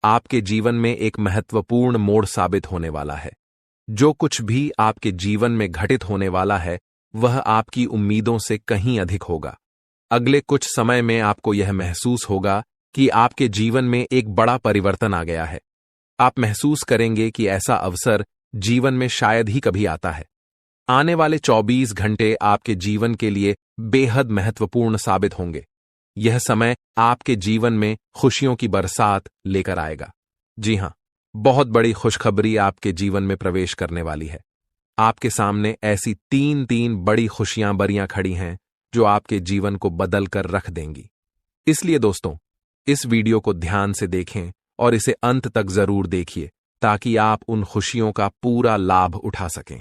आपके जीवन में एक महत्वपूर्ण मोड़ साबित होने वाला है। जो कुछ भी आपके जीवन में घटित होने वाला है वह आपकी उम्मीदों से कहीं अधिक होगा। अगले कुछ समय में आपको यह महसूस होगा कि आपके जीवन में एक बड़ा परिवर्तन आ गया है। आप महसूस करेंगे कि ऐसा अवसर जीवन में शायद ही कभी आता है। आने वाले 24 घंटे आपके जीवन के लिए बेहद महत्वपूर्ण साबित होंगे। यह समय आपके जीवन में खुशियों की बरसात लेकर आएगा। जी हां, बहुत बड़ी खुशखबरी आपके जीवन में प्रवेश करने वाली है। आपके सामने ऐसी तीन बड़ी खुशियां बरियां खड़ी हैं जो आपके जीवन को बदल कर रख देंगी। इसलिए दोस्तों, इस वीडियो को ध्यान से देखें और इसे अंत तक जरूर देखिए ताकि आप उन खुशियों का पूरा लाभ उठा सकें।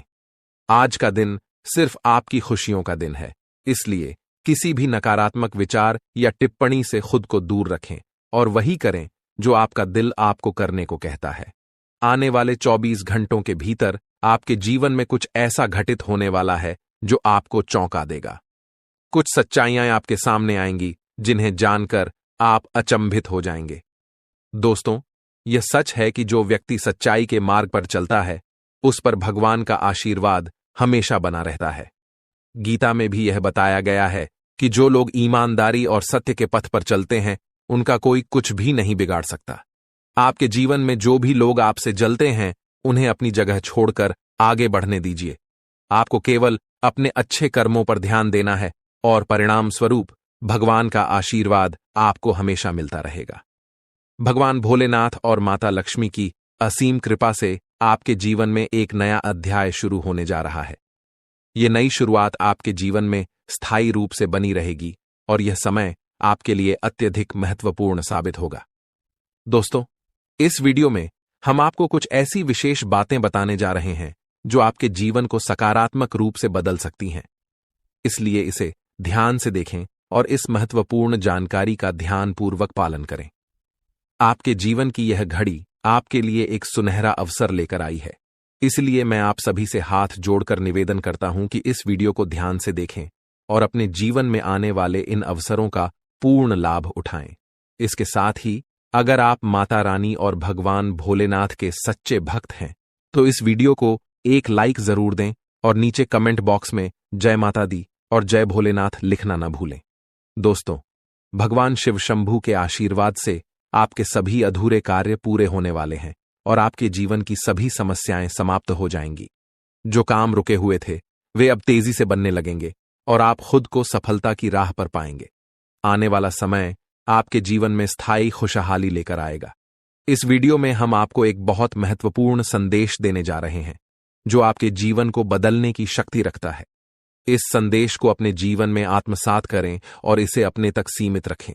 आज का दिन सिर्फ आपकी खुशियों का दिन है, इसलिए किसी भी नकारात्मक विचार या टिप्पणी से खुद को दूर रखें और वही करें जो आपका दिल आपको करने को कहता है। आने वाले 24 घंटों के भीतर आपके जीवन में कुछ ऐसा घटित होने वाला है जो आपको चौंका देगा। कुछ सच्चाइयां आपके सामने आएंगी जिन्हें जानकर आप अचंभित हो जाएंगे। दोस्तों, यह सच है कि जो व्यक्ति सच्चाई के मार्ग पर चलता है उस पर भगवान का आशीर्वाद हमेशा बना रहता है। गीता में भी यह बताया गया है कि जो लोग ईमानदारी और सत्य के पथ पर चलते हैं उनका कोई कुछ भी नहीं बिगाड़ सकता। आपके जीवन में जो भी लोग आपसे जलते हैं उन्हें अपनी जगह छोड़कर आगे बढ़ने दीजिए। आपको केवल अपने अच्छे कर्मों पर ध्यान देना है और परिणाम स्वरूप भगवान का आशीर्वाद आपको हमेशा मिलता रहेगा। भगवान भोलेनाथ और माता लक्ष्मी की असीम कृपा से आपके जीवन में एक नया अध्याय शुरू होने जा रहा है। यह नई शुरुआत आपके जीवन में स्थायी रूप से बनी रहेगी और यह समय आपके लिए अत्यधिक महत्वपूर्ण साबित होगा। दोस्तों, इस वीडियो में हम आपको कुछ ऐसी विशेष बातें बताने जा रहे हैं जो आपके जीवन को सकारात्मक रूप से बदल सकती हैं। इसलिए इसे ध्यान से देखें और इस महत्वपूर्ण जानकारी का ध्यानपूर्वक पालन करें। आपके जीवन की यह घड़ी आपके लिए एक सुनहरा अवसर लेकर आई है। इसलिए मैं आप सभी से हाथ जोड़कर निवेदन करता हूं कि इस वीडियो को ध्यान से देखें और अपने जीवन में आने वाले इन अवसरों का पूर्ण लाभ उठाएं। इसके साथ ही अगर आप माता रानी और भगवान भोलेनाथ के सच्चे भक्त हैं तो इस वीडियो को एक लाइक जरूर दें और नीचे कमेंट बॉक्स में जय माता दी और जय भोलेनाथ लिखना न भूलें। दोस्तों, भगवान शिव शंभू के आशीर्वाद से आपके सभी अधूरे कार्य पूरे होने वाले हैं और आपके जीवन की सभी समस्याएं समाप्त हो जाएंगी। जो काम रुके हुए थे वे अब तेजी से बनने लगेंगे और आप खुद को सफलता की राह पर पाएंगे। आने वाला समय आपके जीवन में स्थायी खुशहाली लेकर आएगा। इस वीडियो में हम आपको एक बहुत महत्वपूर्ण संदेश देने जा रहे हैं जो आपके जीवन को बदलने की शक्ति रखता है। इस संदेश को अपने जीवन में आत्मसात करें और इसे अपने तक सीमित रखें,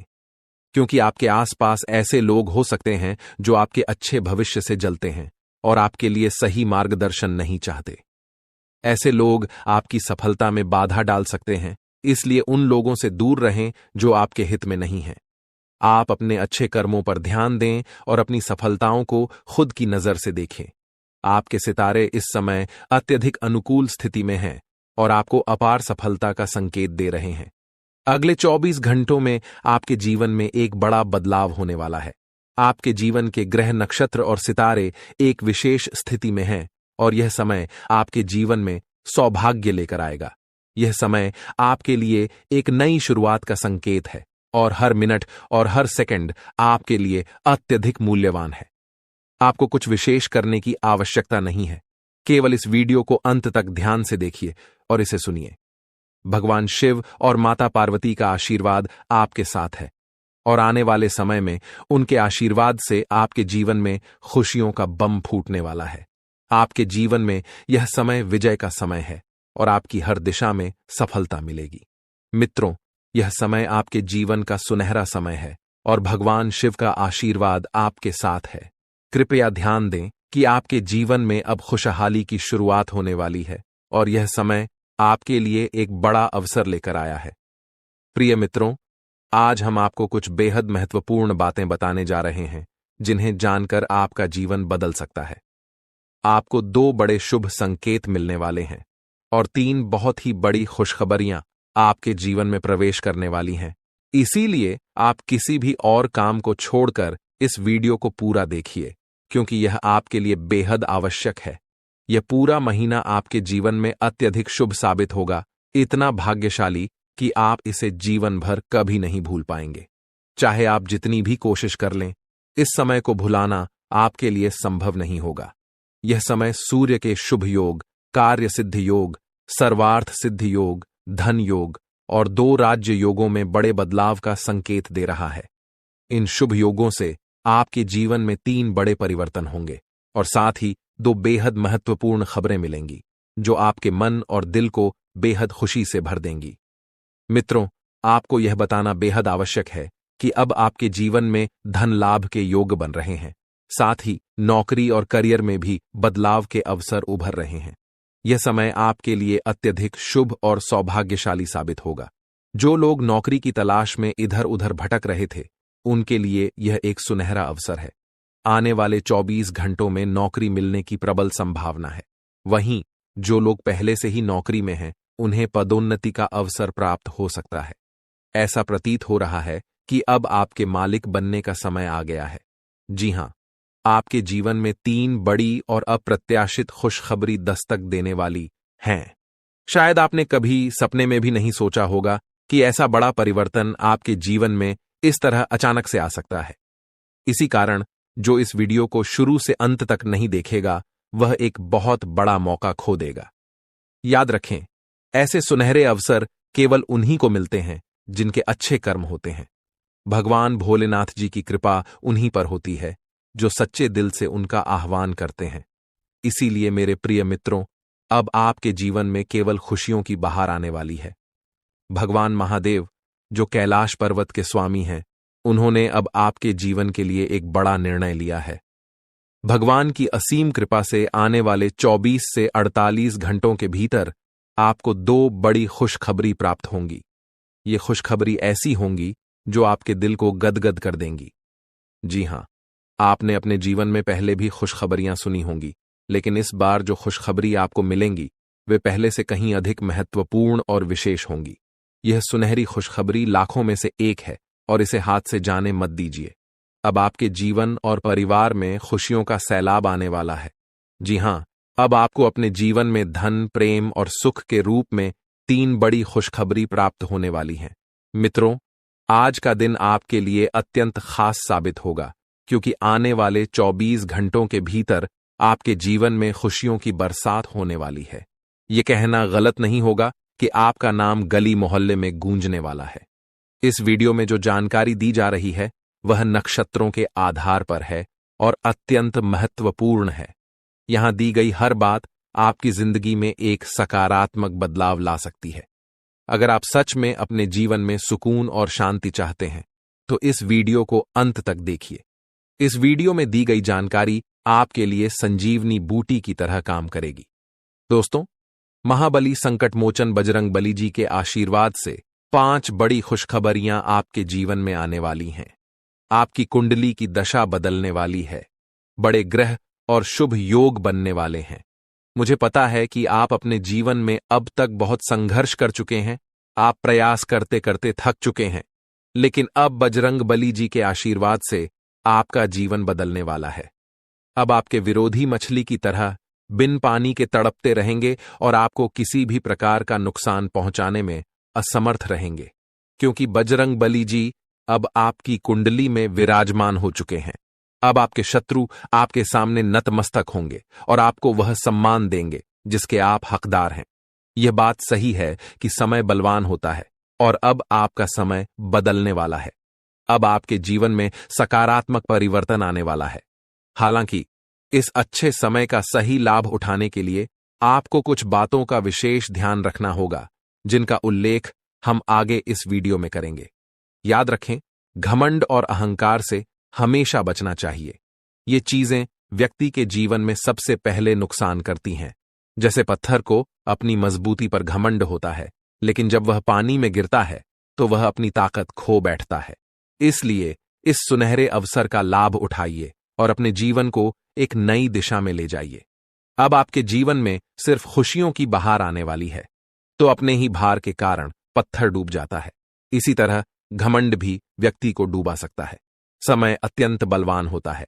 क्योंकि आपके आसपास ऐसे लोग हो सकते हैं जो आपके अच्छे भविष्य से जलते हैं और आपके लिए सही मार्गदर्शन नहीं चाहते। ऐसे लोग आपकी सफलता में बाधा डाल सकते हैं, इसलिए उन लोगों से दूर रहें जो आपके हित में नहीं हैं। आप अपने अच्छे कर्मों पर ध्यान दें और अपनी सफलताओं को खुद की नजर से देखें। आपके सितारे इस समय अत्यधिक अनुकूल स्थिति में हैं और आपको अपार सफलता का संकेत दे रहे हैं। अगले 24 घंटों में आपके जीवन में एक बड़ा बदलाव होने वाला है। आपके जीवन के ग्रह, नक्षत्र और सितारे एक विशेष स्थिति में हैं और यह समय आपके जीवन में सौभाग्य लेकर आएगा। यह समय आपके लिए एक नई शुरुआत का संकेत है और हर मिनट और हर सेकंड आपके लिए अत्यधिक मूल्यवान है। आपको कुछ विशेष करने की आवश्यकता नहीं है, केवल इस वीडियो को अंत तक ध्यान से देखिए और इसे सुनिए। भगवान शिव और माता पार्वती का आशीर्वाद आपके साथ है और आने वाले समय में उनके आशीर्वाद से आपके जीवन में खुशियों का बम फूटने वाला है। आपके जीवन में यह समय विजय का समय है और आपकी हर दिशा में सफलता मिलेगी। मित्रों, यह समय आपके जीवन का सुनहरा समय है और भगवान शिव का आशीर्वाद आपके साथ है। कृपया ध्यान दें कि आपके जीवन में अब खुशहाली की शुरुआत होने वाली है और यह समय आपके लिए एक बड़ा अवसर लेकर आया है। प्रिय मित्रों, आज हम आपको कुछ बेहद महत्वपूर्ण बातें बताने जा रहे हैं जिन्हें जानकर आपका जीवन बदल सकता है। आपको 2 बड़े शुभ संकेत मिलने वाले हैं और 3 बहुत ही बड़ी खुशखबरियां आपके जीवन में प्रवेश करने वाली हैं। इसीलिए आप किसी भी और काम को छोड़कर इस वीडियो को पूरा देखिए, क्योंकि यह आपके लिए बेहद आवश्यक है। यह पूरा महीना आपके जीवन में अत्यधिक शुभ साबित होगा, इतना भाग्यशाली कि आप इसे जीवन भर कभी नहीं भूल पाएंगे। चाहे आप जितनी भी कोशिश कर लें, इस समय को भुलाना आपके लिए संभव नहीं होगा। यह समय सूर्य के शुभ योग, कार्य सिद्धि योग, सर्वार्थ सिद्धि योग, धन योग और 2 राज्य योगों में बड़े बदलाव का संकेत दे रहा है। इन शुभ योगों से आपके जीवन में 3 बड़े परिवर्तन होंगे और साथ ही 2 बेहद महत्वपूर्ण खबरें मिलेंगी, जो आपके मन और दिल को बेहद खुशी से भर देंगी। मित्रों, आपको यह बताना बेहद आवश्यक है कि अब आपके जीवन में धन लाभ के योग बन रहे हैं। साथ ही नौकरी और करियर में भी बदलाव के अवसर उभर रहे हैं। यह समय आपके लिए अत्यधिक शुभ और सौभाग्यशाली साबित होगा। जो लोग नौकरी की तलाश में इधर उधर भटक रहे थे, उनके लिए यह एक सुनहरा अवसर है। आने वाले 24 घंटों में नौकरी मिलने की प्रबल संभावना है। वहीं जो लोग पहले से ही नौकरी में हैं, उन्हें पदोन्नति का अवसर प्राप्त हो सकता है। ऐसा प्रतीत हो रहा है कि अब आपके मालिक बनने का समय आ गया है। जी हां, आपके जीवन में 3 बड़ी और अप्रत्याशित खुशखबरी दस्तक देने वाली हैं। शायद आपने कभी सपने में भी नहीं सोचा होगा कि ऐसा बड़ा परिवर्तन आपके जीवन में इस तरह अचानक से आ सकता है। इसी कारण जो इस वीडियो को शुरू से अंत तक नहीं देखेगा, वह एक बहुत बड़ा मौका खो देगा। याद रखें, ऐसे सुनहरे अवसर केवल उन्हीं को मिलते हैं जिनके अच्छे कर्म होते हैं। भगवान भोलेनाथ जी की कृपा उन्हीं पर होती है जो सच्चे दिल से उनका आह्वान करते हैं। इसीलिए मेरे प्रिय मित्रों, अब आपके जीवन में केवल खुशियों की बहार आने वाली है। भगवान महादेव, जो कैलाश पर्वत के स्वामी हैं, उन्होंने अब आपके जीवन के लिए एक बड़ा निर्णय लिया है। भगवान की असीम कृपा से आने वाले 24 से 48 घंटों के भीतर आपको 2 बड़ी खुशखबरी प्राप्त होंगी। ये खुशखबरी ऐसी होंगी जो आपके दिल को गदगद कर देंगी। जी हां, आपने अपने जीवन में पहले भी खुशखबरियां सुनी होंगी, लेकिन इस बार जो खुशखबरी आपको मिलेंगी, वे पहले से कहीं अधिक महत्वपूर्ण और विशेष होंगी। यह सुनहरी खुशखबरी लाखों में से एक है और इसे हाथ से जाने मत दीजिए। अब आपके जीवन और परिवार में खुशियों का सैलाब आने वाला है। जी हां, अब आपको अपने जीवन में धन, प्रेम और सुख के रूप में 3 बड़ी खुशखबरी प्राप्त होने वाली हैं। मित्रों, आज का दिन आपके लिए अत्यंत खास साबित होगा, क्योंकि आने वाले 24 घंटों के भीतर आपके जीवन में खुशियों की बरसात होने वाली है। ये कहना गलत नहीं होगा कि आपका नाम गली मोहल्ले में गूंजने वाला है। इस वीडियो में जो जानकारी दी जा रही है, वह नक्षत्रों के आधार पर है और अत्यंत महत्वपूर्ण है। यहां दी गई हर बात आपकी जिंदगी में एक सकारात्मक बदलाव ला सकती है। अगर आप सच में अपने जीवन में सुकून और शांति चाहते हैं, तो इस वीडियो को अंत तक देखिए। इस वीडियो में दी गई जानकारी आपके लिए संजीवनी बूटी की तरह काम करेगी। दोस्तों, महाबली संकटमोचन बजरंग बली जी के आशीर्वाद से 5 बड़ी खुशखबरियां आपके जीवन में आने वाली हैं। आपकी कुंडली की दशा बदलने वाली है। बड़े ग्रह और शुभ योग बनने वाले हैं। मुझे पता है कि आप अपने जीवन में अब तक बहुत संघर्ष कर चुके हैं। आप प्रयास करते करते थक चुके हैं, लेकिन अब बजरंग बली जी के आशीर्वाद से आपका जीवन बदलने वाला है। अब आपके विरोधी मछली की तरह बिन पानी के तड़पते रहेंगे और आपको किसी भी प्रकार का नुकसान पहुंचाने में असमर्थ रहेंगे, क्योंकि बजरंग बली जी अब आपकी कुंडली में विराजमान हो चुके हैं। अब आपके शत्रु आपके सामने नतमस्तक होंगे और आपको वह सम्मान देंगे जिसके आप हकदार हैं। यह बात सही है कि समय बलवान होता है और अब आपका समय बदलने वाला है। अब आपके जीवन में सकारात्मक परिवर्तन आने वाला है। हालांकि इस अच्छे समय का सही लाभ उठाने के लिए आपको कुछ बातों का विशेष ध्यान रखना होगा, जिनका उल्लेख हम आगे इस वीडियो में करेंगे। याद रखें, घमंड और अहंकार से हमेशा बचना चाहिए। ये चीजें व्यक्ति के जीवन में सबसे पहले नुकसान करती हैं। जैसे पत्थर को अपनी मजबूती पर घमंड होता है, लेकिन जब वह पानी में गिरता है तो वह अपनी ताकत खो बैठता है। इसलिए इस सुनहरे अवसर का लाभ उठाइए और अपने जीवन को एक नई दिशा में ले जाइए। अब आपके जीवन में सिर्फ खुशियों की बहार आने वाली है, तो अपने ही भार के कारण पत्थर डूब जाता है। इसी तरह घमंड भी व्यक्ति को डूबा सकता है। समय अत्यंत बलवान होता है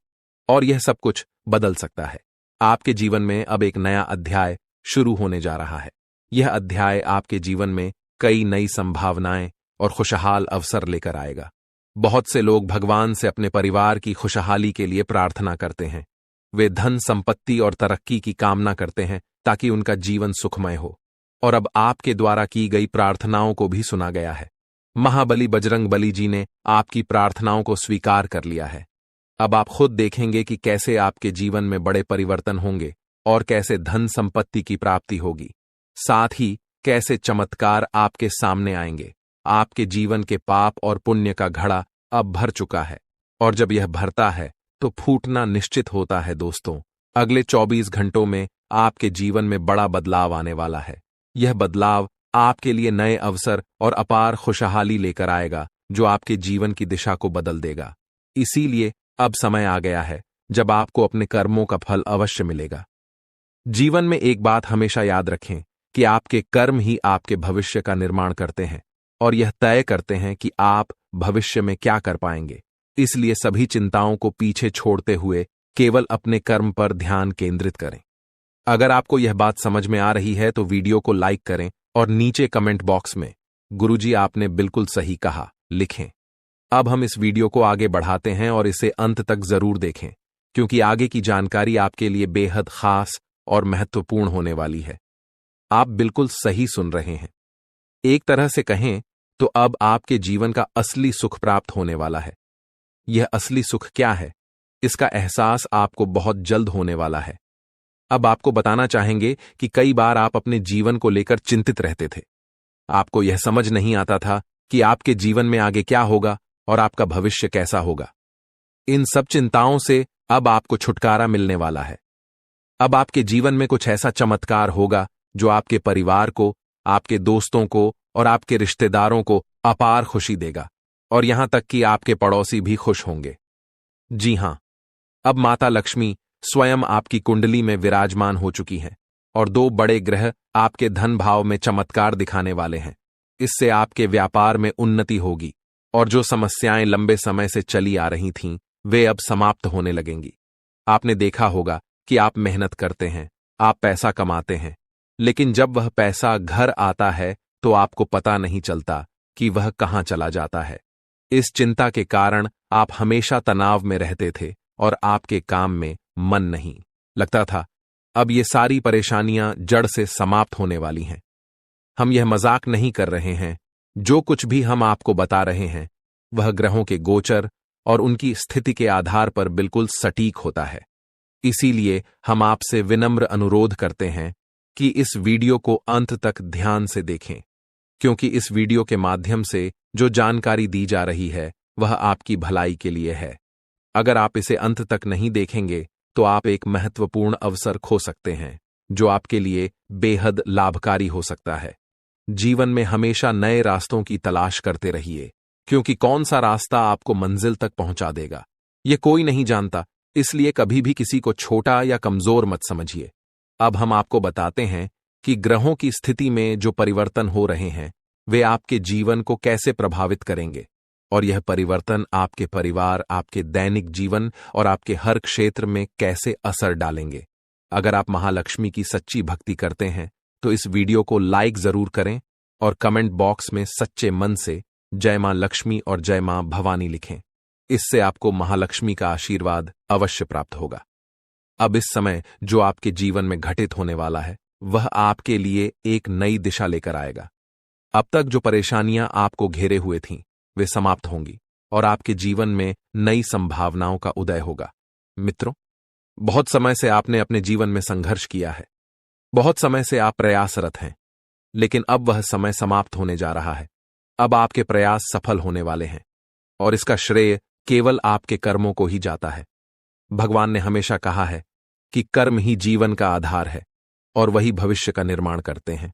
और यह सब कुछ बदल सकता है। आपके जीवन में अब एक नया अध्याय शुरू होने जा रहा है। यह अध्याय आपके जीवन में कई नई संभावनाएं और खुशहाल अवसर लेकर आएगा। बहुत से लोग भगवान से अपने परिवार की खुशहाली के लिए प्रार्थना करते हैं। वे धन, संपत्ति और तरक्की की कामना करते हैं ताकि उनका जीवन सुखमय हो। और अब आपके द्वारा की गई प्रार्थनाओं को भी सुना गया है। महाबली बजरंग बली जी ने आपकी प्रार्थनाओं को स्वीकार कर लिया है। अब आप खुद देखेंगे कि कैसे आपके जीवन में बड़े परिवर्तन होंगे और कैसे धन संपत्ति की प्राप्ति होगी। साथ ही कैसे चमत्कार आपके सामने आएंगे। आपके जीवन के पाप और पुण्य का घड़ा अब भर चुका है और जब यह भरता है तो फूटना निश्चित होता है। दोस्तों, अगले 24 घंटों में आपके जीवन में बड़ा बदलाव आने वाला है। यह बदलाव आपके लिए नए अवसर और अपार खुशहाली लेकर आएगा जो आपके जीवन की दिशा को बदल देगा। इसीलिए अब समय आ गया है जब आपको अपने कर्मों का फल अवश्य मिलेगा। जीवन में एक बात हमेशा याद रखें कि आपके कर्म ही आपके भविष्य का निर्माण करते हैं और यह तय करते हैं कि आप भविष्य में क्या कर पाएंगे। इसलिए सभी चिंताओं को पीछे छोड़ते हुए केवल अपने कर्म पर ध्यान केंद्रित करें। अगर आपको यह बात समझ में आ रही है तो वीडियो को लाइक करें और नीचे कमेंट बॉक्स में गुरुजी आपने बिल्कुल सही कहा लिखें। अब हम इस वीडियो को आगे बढ़ाते हैं और इसे अंत तक जरूर देखें क्योंकि आगे की जानकारी आपके लिए बेहद खास और महत्वपूर्ण होने वाली है। आप बिल्कुल सही सुन रहे हैं। एक तरह से कहें तो अब आपके जीवन का असली सुख प्राप्त होने वाला है। यह असली सुख क्या है, इसका एहसास आपको बहुत जल्द होने वाला है। अब आपको बताना चाहेंगे कि कई बार आप अपने जीवन को लेकर चिंतित रहते थे। आपको यह समझ नहीं आता था कि आपके जीवन में आगे क्या होगा और आपका भविष्य कैसा होगा। इन सब चिंताओं से अब आपको छुटकारा मिलने वाला है। अब आपके जीवन में कुछ ऐसा चमत्कार होगा जो आपके परिवार को, आपके दोस्तों को और आपके रिश्तेदारों को अपार खुशी देगा और यहां तक कि आपके पड़ोसी भी खुश होंगे। जी हां, अब माता लक्ष्मी स्वयं आपकी कुंडली में विराजमान हो चुकी हैं और 2 बड़े ग्रह आपके धन भाव में चमत्कार दिखाने वाले हैं। इससे आपके व्यापार में उन्नति होगी और जो समस्याएं लंबे समय से चली आ रही थीं, वे अब समाप्त होने लगेंगी। आपने देखा होगा कि आप मेहनत करते हैं, आप पैसा कमाते हैं, लेकिन जब वह पैसा घर आता है तो आपको पता नहीं चलता कि वह कहां चला जाता है। इस चिंता के कारण आप हमेशा तनाव में रहते थे और आपके काम में मन नहीं लगता था। अब ये सारी परेशानियां जड़ से समाप्त होने वाली हैं। हम यह मजाक नहीं कर रहे हैं। जो कुछ भी हम आपको बता रहे हैं वह ग्रहों के गोचर और उनकी स्थिति के आधार पर बिल्कुल सटीक होता है। इसीलिए हम आपसे विनम्र अनुरोध करते हैं कि इस वीडियो को अंत तक ध्यान से देखें, क्योंकि इस वीडियो के माध्यम से जो जानकारी दी जा रही है वह आपकी भलाई के लिए है। अगर आप इसे अंत तक नहीं देखेंगे तो आप एक महत्वपूर्ण अवसर खो सकते हैं जो आपके लिए बेहद लाभकारी हो सकता है। जीवन में हमेशा नए रास्तों की तलाश करते रहिए, क्योंकि कौन सा रास्ता आपको मंजिल तक पहुंचा देगा ये कोई नहीं जानता। इसलिए कभी भी किसी को छोटा या कमजोर मत समझिए। अब हम आपको बताते हैं कि ग्रहों की स्थिति में जो परिवर्तन हो रहे हैं वे आपके जीवन को कैसे प्रभावित करेंगे और यह परिवर्तन आपके परिवार, आपके दैनिक जीवन और आपके हर क्षेत्र में कैसे असर डालेंगे। अगर आप महालक्ष्मी की सच्ची भक्ति करते हैं तो इस वीडियो को लाइक जरूर करें और कमेंट बॉक्स में सच्चे मन से जय मां लक्ष्मी और जय मां भवानी लिखें। इससे आपको महालक्ष्मी का आशीर्वाद अवश्य प्राप्त होगा। अब इस समय जो आपके जीवन में घटित होने वाला है वह आपके लिए एक नई दिशा लेकर आएगा। अब तक जो परेशानियां आपको घेरे हुए थीं वे समाप्त होंगी और आपके जीवन में नई संभावनाओं का उदय होगा। मित्रों, बहुत समय से आपने अपने जीवन में संघर्ष किया है, बहुत समय से आप प्रयासरत हैं, लेकिन अब वह समय समाप्त होने जा रहा है। अब आपके प्रयास सफल होने वाले हैं और इसका श्रेय केवल आपके कर्मों को ही जाता है। भगवान ने हमेशा कहा है कि कर्म ही जीवन का आधार है और वही भविष्य का निर्माण करते हैं।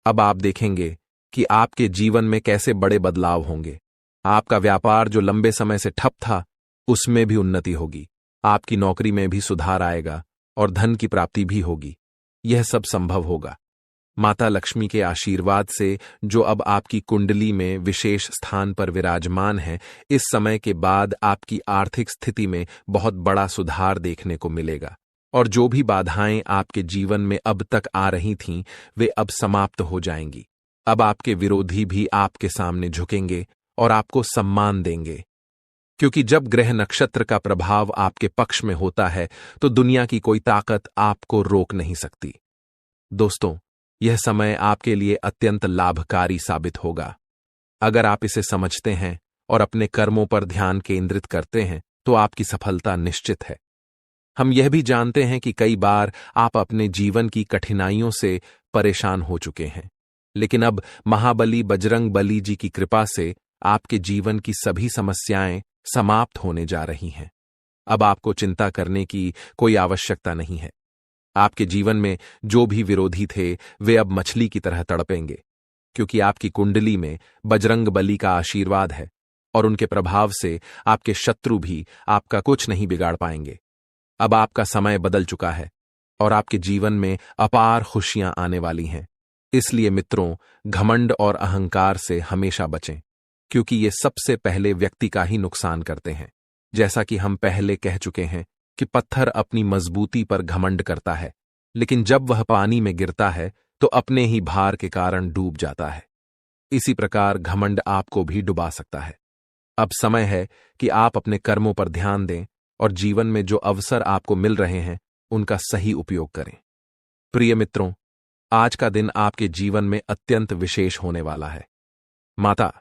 अब आप देखेंगे कि आपके जीवन में कैसे बड़े बदलाव होंगे। आपका व्यापार जो लंबे समय से ठप था उसमें भी उन्नति होगी, आपकी नौकरी में भी सुधार आएगा और धन की प्राप्ति भी होगी। यह सब संभव होगा। माता लक्ष्मी के आशीर्वाद से जो अब आपकी कुंडली में विशेष स्थान पर विराजमान है, इस समय के बाद आपकी आर्थिक स्थिति में बहुत बड़ा सुधार देखने को मिलेगा और जो भी बाधाएं आपके जीवन में अब तक आ रही थीं, वे अब समाप्त हो जाएंगी। अब आपके विरोधी भी आपके सामने झुकेंगे और आपको सम्मान देंगे, क्योंकि जब ग्रह नक्षत्र का प्रभाव आपके पक्ष में होता है तो दुनिया की कोई ताकत आपको रोक नहीं सकती। दोस्तों, यह समय आपके लिए अत्यंत लाभकारी साबित होगा। अगर आप इसे समझते हैं और अपने कर्मों पर ध्यान केंद्रित करते हैं तो आपकी सफलता निश्चित है। हम यह भी जानते हैं कि कई बार आप अपने जीवन की कठिनाइयों से परेशान हो चुके हैं, लेकिन अब महाबली बजरंग बली जी की कृपा से आपके जीवन की सभी समस्याएं समाप्त होने जा रही हैं। अब आपको चिंता करने की कोई आवश्यकता नहीं है। आपके जीवन में जो भी विरोधी थे, वे अब मछली की तरह तड़पेंगे, क्योंकि आपकी कुंडली में बजरंग बली का आशीर्वाद है और उनके प्रभाव से आपके शत्रु भी आपका कुछ नहीं बिगाड़ पाएंगे। अब आपका समय बदल चुका है और आपके जीवन में अपार खुशियां आने वाली हैं। इसलिए मित्रों, घमंड और अहंकार से हमेशा बचें, क्योंकि ये सबसे पहले व्यक्ति का ही नुकसान करते हैं। जैसा कि हम पहले कह चुके हैं कि पत्थर अपनी मजबूती पर घमंड करता है, लेकिन जब वह पानी में गिरता है तो अपने ही भार के कारण डूब जाता है। इसी प्रकार घमंड आपको भी डुबा सकता है। अब समय है कि आप अपने कर्मों पर ध्यान दें और जीवन में जो अवसर आपको मिल रहे हैं उनका सही उपयोग करें। प्रिय मित्रों, आज का दिन आपके जीवन में अत्यंत विशेष होने वाला है। माता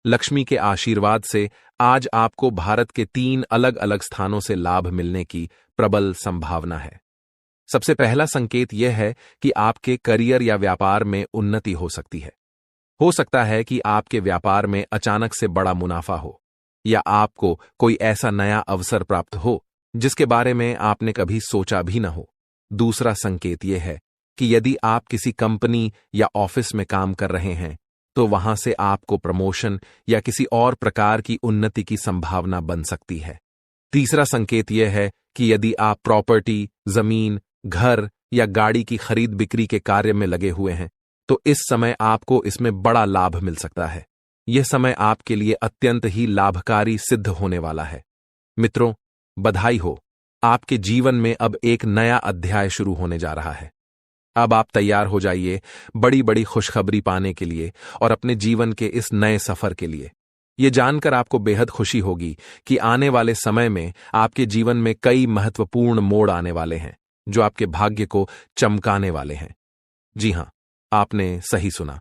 लक्ष्मी के आशीर्वाद से आज आपको भारत के 3 अलग अलग स्थानों से लाभ मिलने की प्रबल संभावना है। सबसे पहला संकेत यह है कि आपके करियर या व्यापार में उन्नति हो सकती है। हो सकता है कि आपके व्यापार में अचानक से बड़ा मुनाफा हो या आपको कोई ऐसा नया अवसर प्राप्त हो जिसके बारे में आपने कभी सोचा भी न हो। दूसरा संकेत यह है कि यदि आप किसी कंपनी या ऑफिस में काम कर रहे हैं तो वहां से आपको प्रमोशन या किसी और प्रकार की उन्नति की संभावना बन सकती है। तीसरा संकेत यह है कि यदि आप प्रॉपर्टी, जमीन, घर या गाड़ी की खरीद बिक्री के कार्य में लगे हुए हैं तो इस समय आपको इसमें बड़ा लाभ मिल सकता है। यह समय आपके लिए अत्यंत ही लाभकारी सिद्ध होने वाला है। मित्रों, बधाई हो, आपके जीवन में अब एक नया अध्याय शुरू होने जा रहा है। अब आप तैयार हो जाइए बड़ी बड़ी खुशखबरी पाने के लिए और अपने जीवन के इस नए सफर के लिए। ये जानकर आपको बेहद खुशी होगी कि आने वाले समय में आपके जीवन में कई महत्वपूर्ण मोड़ आने वाले हैं जो आपके भाग्य को चमकाने वाले हैं। जी हां, आपने सही सुना।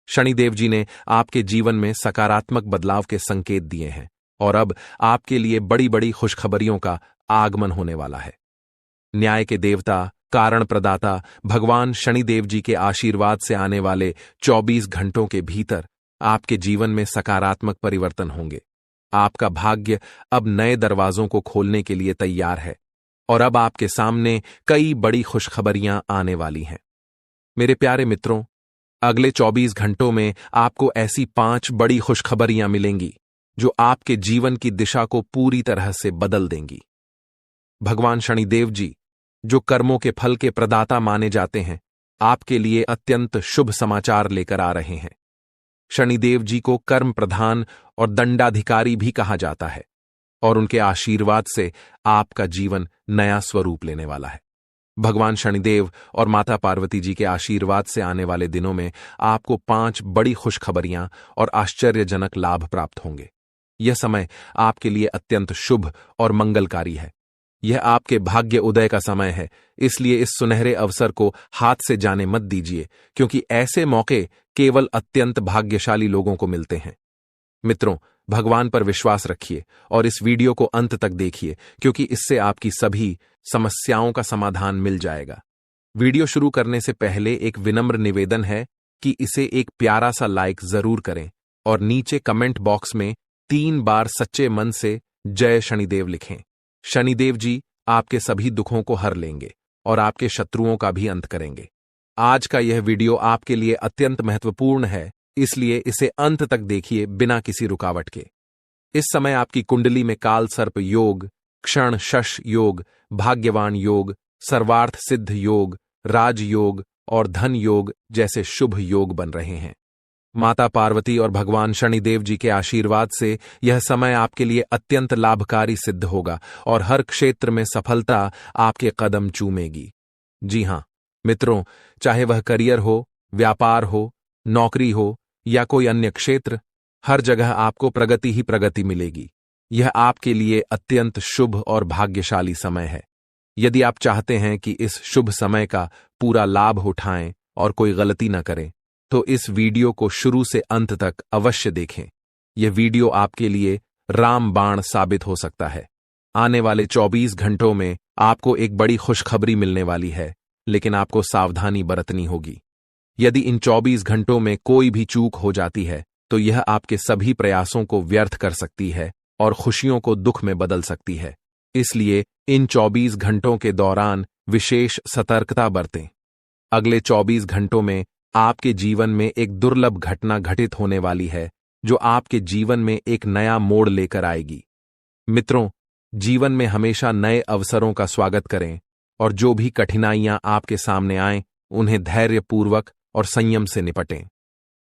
शनिदेव जी ने आपके जीवन में सकारात्मक बदलाव के संकेत दिए हैं और अब आपके लिए बड़ी बड़ी खुशखबरियों का आगमन होने वाला है। न्याय के देवता, कारण प्रदाता भगवान शनिदेव जी के आशीर्वाद से आने वाले 24 घंटों के भीतर आपके जीवन में सकारात्मक परिवर्तन होंगे। आपका भाग्य अब नए दरवाजों को खोलने के लिए तैयार है और अब आपके सामने कई बड़ी खुशखबरियां आने वाली हैं। मेरे प्यारे मित्रों, अगले 24 घंटों में आपको ऐसी 5 बड़ी खुशखबरियां मिलेंगी जो आपके जीवन की दिशा को पूरी तरह से बदल देंगी। भगवान शनिदेव जी, जो कर्मों के फल के प्रदाता माने जाते हैं, आपके लिए अत्यंत शुभ समाचार लेकर आ रहे हैं। शनिदेव जी को कर्म प्रधान और दंडाधिकारी भी कहा जाता है और उनके आशीर्वाद से आपका जीवन नया स्वरूप लेने वाला है। भगवान शनिदेव और माता पार्वती जी के आशीर्वाद से आने वाले दिनों में आपको 5 बड़ी खुशखबरियां और आश्चर्यजनक लाभ प्राप्त होंगे। यह समय आपके लिए अत्यंत शुभ और मंगलकारी है। यह आपके भाग्य उदय का समय है, इसलिए इस सुनहरे अवसर को हाथ से जाने मत दीजिए, क्योंकि ऐसे मौके केवल अत्यंत भाग्यशाली लोगों को मिलते हैं। मित्रों, भगवान पर विश्वास रखिए और इस वीडियो को अंत तक देखिए, क्योंकि इससे आपकी सभी समस्याओं का समाधान मिल जाएगा। वीडियो शुरू करने से पहले एक विनम्र निवेदन है कि इसे एक प्यारा सा लाइक जरूर करें और नीचे कमेंट बॉक्स में 3 बार सच्चे मन से जय शनिदेव लिखें। शनिदेव जी आपके सभी दुखों को हर लेंगे और आपके शत्रुओं का भी अंत करेंगे। आज का यह वीडियो आपके लिए अत्यंत महत्वपूर्ण है, इसलिए इसे अंत तक देखिए बिना किसी रुकावट के। इस समय आपकी कुंडली में काल सर्प योग, क्षण शश योग, भाग्यवान योग, सर्वार्थ सिद्ध योग, राज योग और धन योग जैसे शुभ योग बन रहे हैं। माता पार्वती और भगवान शनिदेव जी के आशीर्वाद से यह समय आपके लिए अत्यंत लाभकारी सिद्ध होगा और हर क्षेत्र में सफलता आपके कदम चूमेगी। जी हां मित्रों, चाहे वह करियर हो, व्यापार हो, नौकरी हो या कोई अन्य क्षेत्र, हर जगह आपको प्रगति ही प्रगति मिलेगी। यह आपके लिए अत्यंत शुभ और भाग्यशाली समय है। यदि आप चाहते हैं कि इस शुभ समय का पूरा लाभ उठाएं और कोई गलती न करें, तो इस वीडियो को शुरू से अंत तक अवश्य देखें। यह वीडियो आपके लिए रामबाण साबित हो सकता है। आने वाले 24 घंटों में आपको एक बड़ी खुशखबरी मिलने वाली है, लेकिन आपको सावधानी बरतनी होगी। यदि इन 24 घंटों में कोई भी चूक हो जाती है, तो यह आपके सभी प्रयासों को व्यर्थ कर सकती है और खुशियों को दुख में बदल सकती है। इसलिए इन 24 घंटों के दौरान विशेष सतर्कता बरतें। अगले 24 घंटों में आपके जीवन में एक दुर्लभ घटना घटित होने वाली है, जो आपके जीवन में एक नया मोड़ लेकर आएगी। मित्रों, जीवन में हमेशा नए अवसरों का स्वागत करें और जो भी कठिनाइयां आपके सामने आएं, उन्हें धैर्यपूर्वक और संयम से निपटें।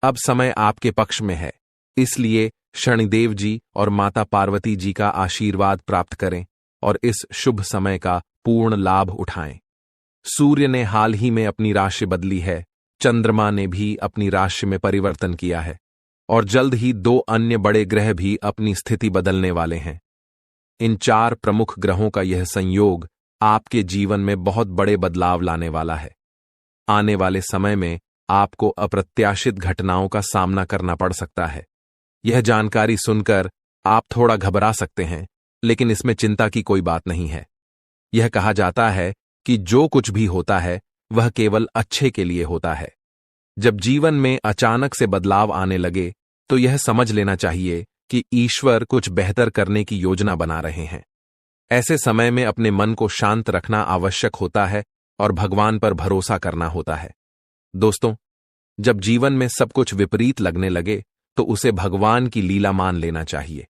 अब समय आपके पक्ष में है, इसलिए शनिदेव जी और माता पार्वती जी का आशीर्वाद प्राप्त करें और इस शुभ समय का पूर्ण लाभ उठाएं। सूर्य ने हाल ही में अपनी राशि बदली है, चंद्रमा ने भी अपनी राशि में परिवर्तन किया है और जल्द ही 2 अन्य बड़े ग्रह भी अपनी स्थिति बदलने वाले हैं। इन 4 प्रमुख ग्रहों का यह संयोग आपके जीवन में बहुत बड़े बदलाव लाने वाला है। आने वाले समय में आपको अप्रत्याशित घटनाओं का सामना करना पड़ सकता है। यह जानकारी सुनकर आप थोड़ा घबरा सकते हैं, लेकिन इसमें चिंता की कोई बात नहीं है। यह कहा जाता है कि जो कुछ भी होता है वह केवल अच्छे के लिए होता है। जब जीवन में अचानक से बदलाव आने लगे, तो यह समझ लेना चाहिए कि ईश्वर कुछ बेहतर करने की योजना बना रहे हैं। ऐसे समय में अपने मन को शांत रखना आवश्यक होता है और भगवान पर भरोसा करना होता है। दोस्तों, जब जीवन में सब कुछ विपरीत लगने लगे, तो उसे भगवान की लीला मान लेना चाहिए।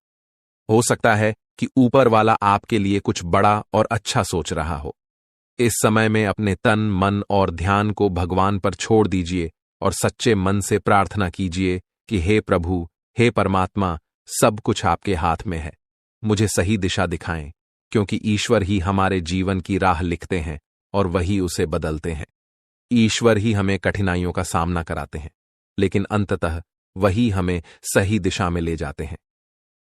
हो सकता है कि ऊपर वाला आपके लिए कुछ बड़ा और अच्छा सोच रहा हो। इस समय में अपने तन, मन और ध्यान को भगवान पर छोड़ दीजिए और सच्चे मन से प्रार्थना कीजिए कि हे प्रभु, हे परमात्मा, सब कुछ आपके हाथ में है। मुझे सही दिशा दिखाएं, क्योंकि ईश्वर ही हमारे जीवन की राह लिखते हैं और वही उसे बदलते हैं। ईश्वर ही हमें कठिनाइयों का सामना कराते हैं, लेकिन अंततः वही हमें सही दिशा में ले जाते हैं।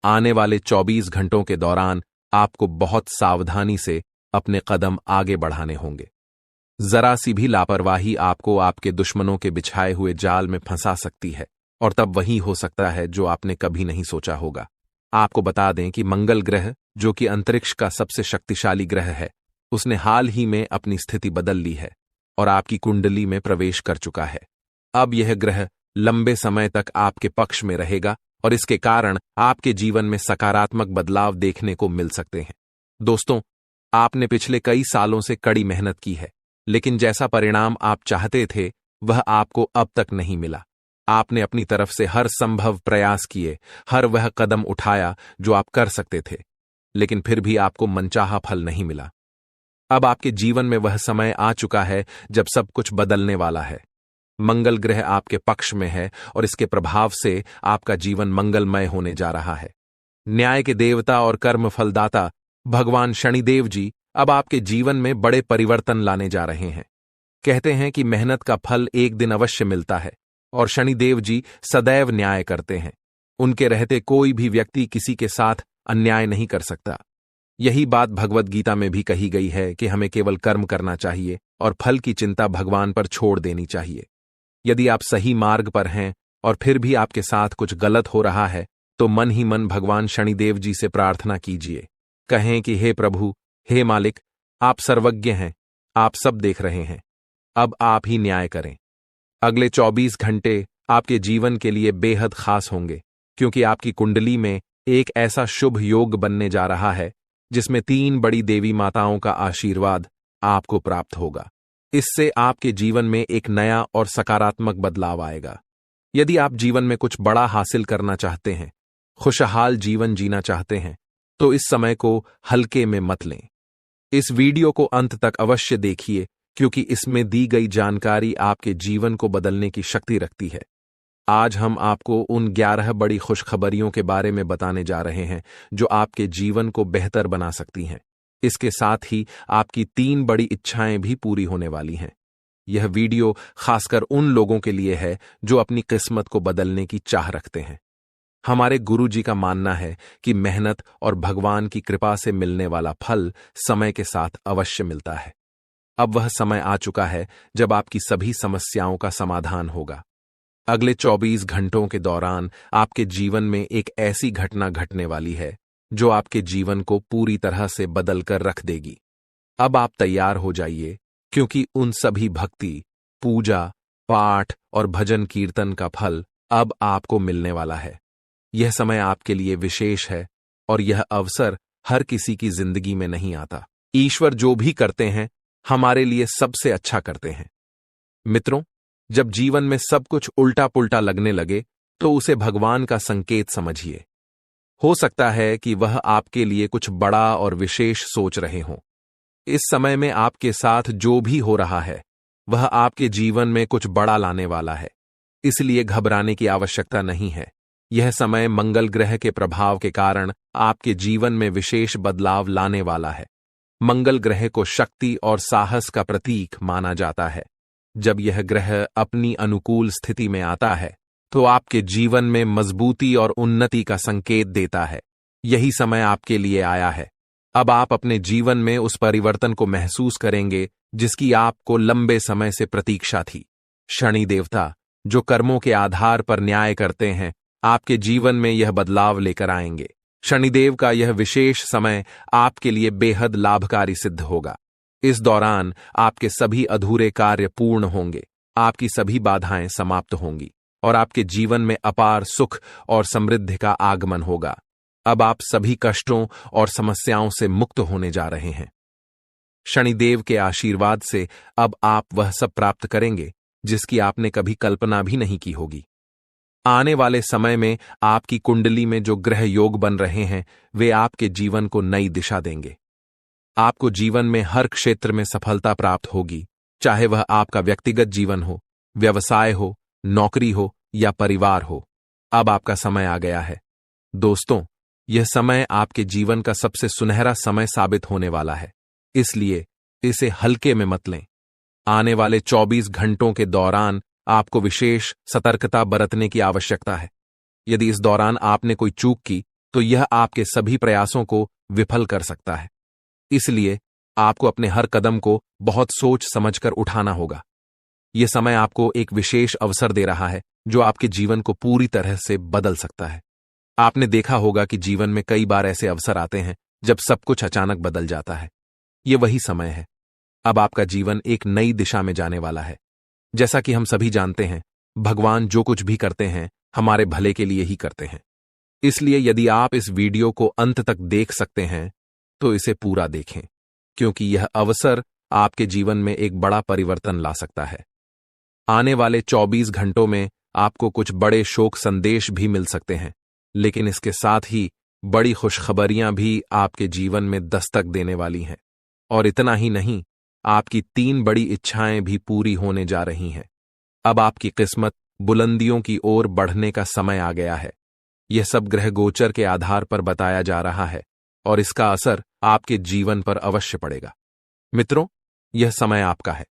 आने वाले 24 घंटों के दौरान आपको बहुत सावधानी से अपने कदम आगे बढ़ाने होंगे। जरा सी भी लापरवाही आपको आपके दुश्मनों के बिछाए हुए जाल में फंसा सकती है और तब वही हो सकता है जो आपने कभी नहीं सोचा होगा। आपको बता दें कि मंगल ग्रह, जो कि अंतरिक्ष का सबसे शक्तिशाली ग्रह है, उसने हाल ही में अपनी स्थिति बदल ली है और आपकी कुंडली में प्रवेश कर चुका है। अब यह ग्रह लंबे समय तक आपके पक्ष में रहेगा और इसके कारण आपके जीवन में सकारात्मक बदलाव देखने को मिल सकते हैं। दोस्तों, आपने पिछले कई सालों से कड़ी मेहनत की है, लेकिन जैसा परिणाम आप चाहते थे वह आपको अब तक नहीं मिला। आपने अपनी तरफ से हर संभव प्रयास किए, हर वह कदम उठाया जो आप कर सकते थे, लेकिन फिर भी आपको मनचाहा फल नहीं मिला। अब आपके जीवन में वह समय आ चुका है जब सब कुछ बदलने वाला है। मंगल ग्रह आपके पक्ष में है और इसके प्रभाव से आपका जीवन मंगलमय होने जा रहा है। न्याय के देवता और कर्म फलदाता भगवान शनिदेव जी अब आपके जीवन में बड़े परिवर्तन लाने जा रहे हैं। कहते हैं कि मेहनत का फल एक दिन अवश्य मिलता है और शनिदेव जी सदैव न्याय करते हैं। उनके रहते कोई भी व्यक्ति किसी के साथ अन्याय नहीं कर सकता। यही बात भगवद गीता में भी कही गई है कि हमें केवल कर्म करना चाहिए और फल की चिंता भगवान पर छोड़ देनी चाहिए। यदि आप सही मार्ग पर हैं और फिर भी आपके साथ कुछ गलत हो रहा है, तो मन ही मन भगवान शनिदेव जी से प्रार्थना कीजिए। कहें कि हे प्रभु, हे मालिक, आप सर्वज्ञ हैं, आप सब देख रहे हैं, अब आप ही न्याय करें। अगले 24 घंटे आपके जीवन के लिए बेहद खास होंगे, क्योंकि आपकी कुंडली में एक ऐसा शुभ योग बनने जा रहा है जिसमें 3 बड़ी देवी माताओं का आशीर्वाद आपको प्राप्त होगा। इससे आपके जीवन में एक नया और सकारात्मक बदलाव आएगा। यदि आप जीवन में कुछ बड़ा हासिल करना चाहते हैं, खुशहाल जीवन जीना चाहते हैं, तो इस समय को हल्के में मत लें। इस वीडियो को अंत तक अवश्य देखिए, क्योंकि इसमें दी गई जानकारी आपके जीवन को बदलने की शक्ति रखती है। आज हम आपको उन 11 बड़ी खुशखबरियों के बारे में बताने जा रहे हैं जो आपके जीवन को बेहतर बना सकती हैं। इसके साथ ही आपकी 3 बड़ी इच्छाएं भी पूरी होने वाली हैं। यह वीडियो खासकर उन लोगों के लिए है जो अपनी किस्मत को बदलने की चाह रखते हैं। हमारे गुरुजी का मानना है कि मेहनत और भगवान की कृपा से मिलने वाला फल समय के साथ अवश्य मिलता है। अब वह समय आ चुका है जब आपकी सभी समस्याओं का समाधान होगा। अगले 24 घंटों के दौरान आपके जीवन में एक ऐसी घटना घटने वाली है जो आपके जीवन को पूरी तरह से बदल कर रख देगी। अब आप तैयार हो जाइए, क्योंकि उन सभी भक्ति, पूजा, पाठ और भजन कीर्तन का फल अब आपको मिलने वाला है। यह समय आपके लिए विशेष है और यह अवसर हर किसी की जिंदगी में नहीं आता। ईश्वर जो भी करते हैं हमारे लिए सबसे अच्छा करते हैं। मित्रों, जब जीवन में सब कुछ उल्टा पुल्टा लगने लगे तो उसे भगवान का संकेत समझिए। हो सकता है कि वह आपके लिए कुछ बड़ा और विशेष सोच रहे हों। इस समय में आपके साथ जो भी हो रहा है वह आपके जीवन में कुछ बड़ा लाने वाला है, इसलिए घबराने की आवश्यकता नहीं है। यह समय मंगल ग्रह के प्रभाव के कारण आपके जीवन में विशेष बदलाव लाने वाला है। मंगल ग्रह को शक्ति और साहस का प्रतीक माना जाता है। जब यह ग्रह अपनी अनुकूल स्थिति में आता है तो आपके जीवन में मजबूती और उन्नति का संकेत देता है। यही समय आपके लिए आया है। अब आप अपने जीवन में उस परिवर्तन को महसूस करेंगे जिसकी आपको लंबे समय से प्रतीक्षा थी। शनि देवता, जो कर्मों के आधार पर न्याय करते हैं, आपके जीवन में यह बदलाव लेकर आएंगे। शनिदेव का यह विशेष समय आपके लिए बेहद लाभकारी सिद्ध होगा। इस दौरान आपके सभी अधूरे कार्य पूर्ण होंगे, आपकी सभी बाधाएं समाप्त होंगी और आपके जीवन में अपार सुख और समृद्धि का आगमन होगा। अब आप सभी कष्टों और समस्याओं से मुक्त होने जा रहे हैं। शनिदेव के आशीर्वाद से अब आप वह सब प्राप्त करेंगे जिसकी आपने कभी कल्पना भी नहीं की होगी। आने वाले समय में आपकी कुंडली में जो ग्रह योग बन रहे हैं वे आपके जीवन को नई दिशा देंगे। आपको जीवन में हर क्षेत्र में सफलता प्राप्त होगी, चाहे वह आपका व्यक्तिगत जीवन हो, व्यवसाय हो, नौकरी हो या परिवार हो। अब आपका समय आ गया है। दोस्तों, यह समय आपके जीवन का सबसे सुनहरा समय साबित होने वाला है, इसलिए इसे हल्के में मत लें। आने वाले 24 घंटों के दौरान आपको विशेष सतर्कता बरतने की आवश्यकता है। यदि इस दौरान आपने कोई चूक की तो यह आपके सभी प्रयासों को विफल कर सकता है। इसलिए आपको अपने हर कदम को बहुत सोच समझकर उठाना होगा। यह समय आपको एक विशेष अवसर दे रहा है जो आपके जीवन को पूरी तरह से बदल सकता है। आपने देखा होगा कि जीवन में कई बार ऐसे अवसर आते हैं जब सब कुछ अचानक बदल जाता है। यह वही समय है। अब आपका जीवन एक नई दिशा में जाने वाला है। जैसा कि हम सभी जानते हैं, भगवान जो कुछ भी करते हैं हमारे भले के लिए ही करते हैं। इसलिए यदि आप इस वीडियो को अंत तक देख सकते हैं तो इसे पूरा देखें, क्योंकि यह अवसर आपके जीवन में एक बड़ा परिवर्तन ला सकता है। आने वाले 24 घंटों में आपको कुछ बड़े शोक संदेश भी मिल सकते हैं, लेकिन इसके साथ ही बड़ी खुशखबरियां भी आपके जीवन में दस्तक देने वाली हैं। और इतना ही नहीं, आपकी 3 बड़ी इच्छाएं भी पूरी होने जा रही हैं। अब आपकी किस्मत बुलंदियों की ओर बढ़ने का समय आ गया है। यह सब ग्रह गोचर के आधार पर बताया जा रहा है और इसका असर आपके जीवन पर अवश्य पड़ेगा। मित्रों, यह समय आपका है।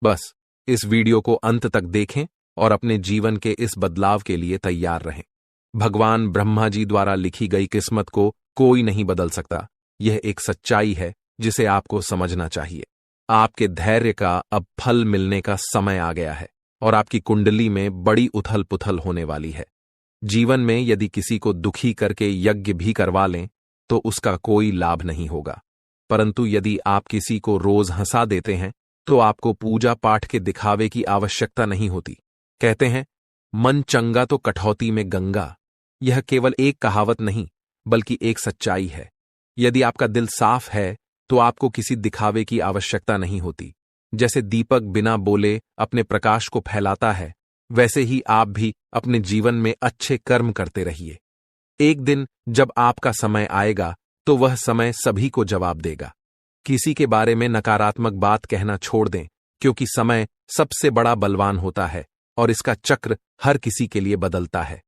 बस इस वीडियो को अंत तक देखें और अपने जीवन के इस बदलाव के लिए तैयार रहें। भगवान ब्रह्मा जी द्वारा लिखी गई किस्मत को कोई नहीं बदल सकता। यह एक सच्चाई है जिसे आपको समझना चाहिए। आपके धैर्य का अब फल मिलने का समय आ गया है और आपकी कुंडली में बड़ी उथल पुथल होने वाली है। जीवन में यदि किसी को दुखी करके यज्ञ भी करवा लें तो उसका कोई लाभ नहीं होगा, परंतु यदि आप किसी को रोज हंसा देते हैं तो आपको पूजा पाठ के दिखावे की आवश्यकता नहीं होती। कहते हैं, मन चंगा तो कठौती में गंगा। यह केवल एक कहावत नहीं बल्कि एक सच्चाई है। यदि आपका दिल साफ है तो आपको किसी दिखावे की आवश्यकता नहीं होती। जैसे दीपक बिना बोले अपने प्रकाश को फैलाता है, वैसे ही आप भी अपने जीवन में अच्छे कर्म करते रहिए। एक दिन जब आपका समय आएगा तो वह समय सभी को जवाब देगा। किसी के बारे में नकारात्मक बात कहना छोड़ दें, क्योंकि समय सबसे बड़ा बलवान होता है और इसका चक्र हर किसी के लिए बदलता है।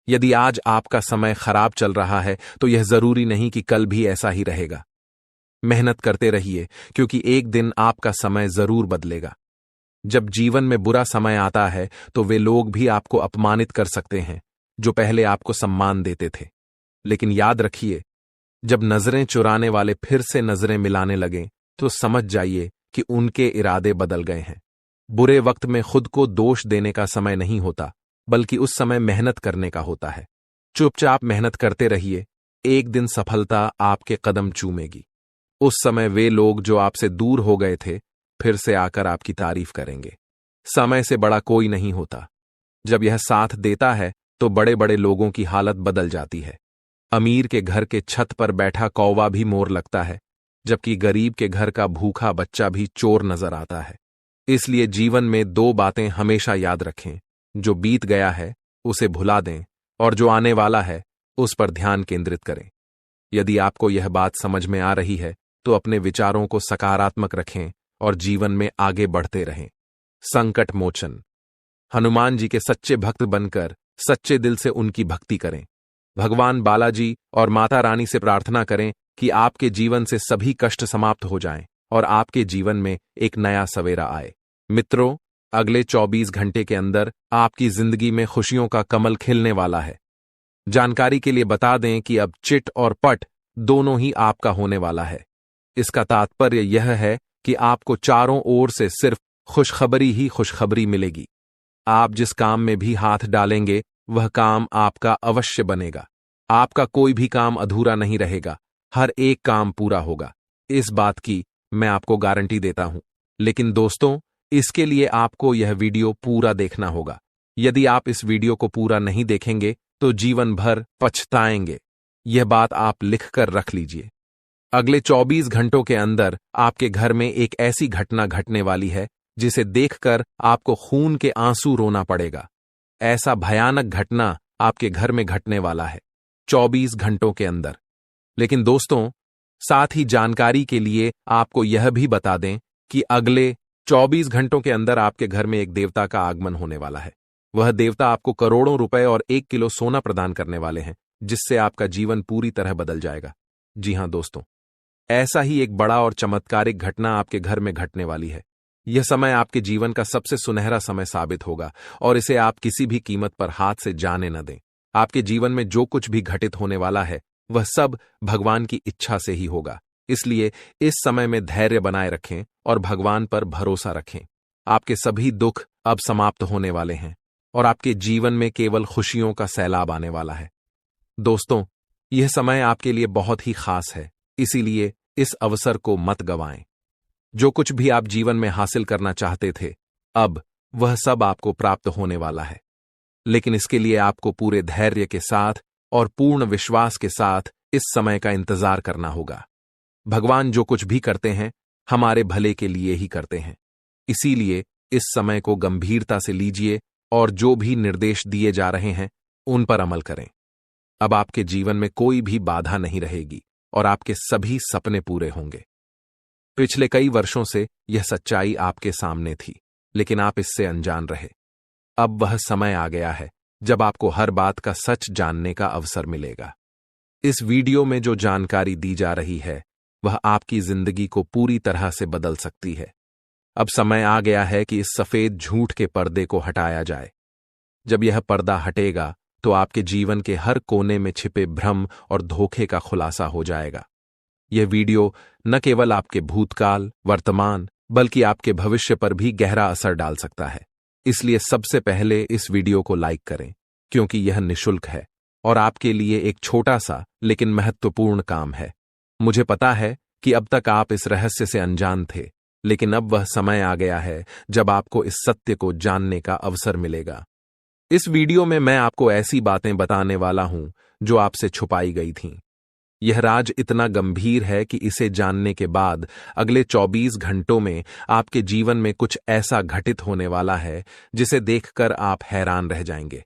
यदि आज आपका समय खराब चल रहा है तो यह जरूरी नहीं कि कल भी ऐसा ही रहेगा। मेहनत करते रहिए, क्योंकि एक दिन आपका समय जरूर बदलेगा। जब जीवन में बुरा समय आता है तो वे लोग भी आपको अपमानित कर सकते हैं जो पहले आपको सम्मान देते थे। लेकिन याद रखिए, जब नजरें चुराने वाले फिर से नजरें मिलाने लगें तो समझ जाइए कि उनके इरादे बदल गए हैं। बुरे वक्त में खुद को दोष देने का समय नहीं होता, बल्कि उस समय मेहनत करने का होता है। चुपचाप मेहनत करते रहिए, एक दिन सफलता आपके कदम चूमेगी। उस समय वे लोग जो आपसे दूर हो गए थे फिर से आकर आपकी तारीफ करेंगे। समय से बड़ा कोई नहीं होता। जब यह साथ देता है तो बड़े बड़े लोगों की हालत बदल जाती है। अमीर के घर के छत पर बैठा कौवा भी मोर लगता है, जबकि गरीब के घर का भूखा बच्चा भी चोर नजर आता है। इसलिए जीवन में दो बातें हमेशा याद रखें, जो बीत गया है उसे भुला दें और जो आने वाला है उस पर ध्यान केंद्रित करें। यदि आपको यह बात समझ में आ रही है तो अपने विचारों को सकारात्मक रखें और जीवन में आगे बढ़ते रहें। संकट मोचन। हनुमान जी के सच्चे भक्त बनकर सच्चे दिल से उनकी भक्ति करें। भगवान बालाजी और माता रानी से प्रार्थना करें कि आपके जीवन से सभी कष्ट समाप्त हो जाएं और आपके जीवन में एक नया सवेरा आए। मित्रों, अगले 24 घंटे के अंदर आपकी जिंदगी में खुशियों का कमल खिलने वाला है। जानकारी के लिए बता दें कि अब चिट और पट दोनों ही आपका होने वाला है। इसका तात्पर्य यह है कि आपको चारों ओर से सिर्फ खुशखबरी ही खुशखबरी मिलेगी। आप जिस काम में भी हाथ डालेंगे वह काम आपका अवश्य बनेगा। आपका कोई भी काम अधूरा नहीं रहेगा, हर एक काम पूरा होगा। इस बात की मैं आपको गारंटी देता हूं। लेकिन दोस्तों, इसके लिए आपको यह वीडियो पूरा देखना होगा। यदि आप इस वीडियो को पूरा नहीं देखेंगे तो जीवन भर पछताएंगे। यह बात आप लिखकर रख लीजिए। अगले 24 घंटों के अंदर आपके घर में एक ऐसी घटना घटने वाली है जिसे देखकर आपको खून के आंसू रोना पड़ेगा। ऐसा भयानक घटना आपके घर में घटने वाला है 24 घंटों के अंदर। लेकिन दोस्तों, साथ ही जानकारी के लिए आपको यह भी बता दें कि अगले 24 घंटों के अंदर आपके घर में एक देवता का आगमन होने वाला है। वह देवता आपको करोड़ों रुपए और 1 किलो सोना प्रदान करने वाले हैं, जिससे आपका जीवन पूरी तरह बदल जाएगा। जी हां दोस्तों, ऐसा ही एक बड़ा और चमत्कारिक घटना आपके घर में घटने वाली है। यह समय आपके जीवन का सबसे सुनहरा समय साबित होगा और इसे आप किसी भी कीमत पर हाथ से जाने न दें। आपके जीवन में जो कुछ भी घटित होने वाला है वह सब भगवान की इच्छा से ही होगा। इसलिए इस समय में धैर्य बनाए रखें और भगवान पर भरोसा रखें। आपके सभी दुख अब समाप्त होने वाले हैं और आपके जीवन में केवल खुशियों का सैलाब आने वाला है। दोस्तों, यह समय आपके लिए बहुत ही खास है, इसीलिए इस अवसर को मत गंवाएं। जो कुछ भी आप जीवन में हासिल करना चाहते थे, अब वह सब आपको प्राप्त होने वाला है। लेकिन इसके लिए आपको पूरे धैर्य के साथ और पूर्ण विश्वास के साथ इस समय का इंतजार करना होगा। भगवान जो कुछ भी करते हैं हमारे भले के लिए ही करते हैं। इसीलिए इस समय को गंभीरता से लीजिए और जो भी निर्देश दिए जा रहे हैं उन पर अमल करें। अब आपके जीवन में कोई भी बाधा नहीं रहेगी और आपके सभी सपने पूरे होंगे। पिछले कई वर्षों से यह सच्चाई आपके सामने थी, लेकिन आप इससे अनजान रहे। अब वह समय आ गया है जब आपको हर बात का सच जानने का अवसर मिलेगा। इस वीडियो में जो जानकारी दी जा रही है वह आपकी जिंदगी को पूरी तरह से बदल सकती है। अब समय आ गया है कि इस सफेद झूठ के पर्दे को हटाया जाए। जब यह पर्दा हटेगा तो आपके जीवन के हर कोने में छिपे भ्रम और धोखे का खुलासा हो जाएगा। यह वीडियो न केवल आपके भूतकाल, वर्तमान, बल्कि आपके भविष्य पर भी गहरा असर डाल सकता है। इसलिए सबसे पहले इस वीडियो को लाइक करें, क्योंकि यह निःशुल्क है और आपके लिए एक छोटा सा लेकिन महत्वपूर्ण काम है। मुझे पता है कि अब तक आप इस रहस्य से अनजान थे, लेकिन अब वह समय आ गया है जब आपको इस सत्य को जानने का अवसर मिलेगा। इस वीडियो में मैं आपको ऐसी बातें बताने वाला हूं जो आपसे छुपाई गई थीं। यह राज इतना गंभीर है कि इसे जानने के बाद अगले 24 घंटों में आपके जीवन में कुछ ऐसा घटित होने वाला है जिसे देखकर आप हैरान रह जाएंगे।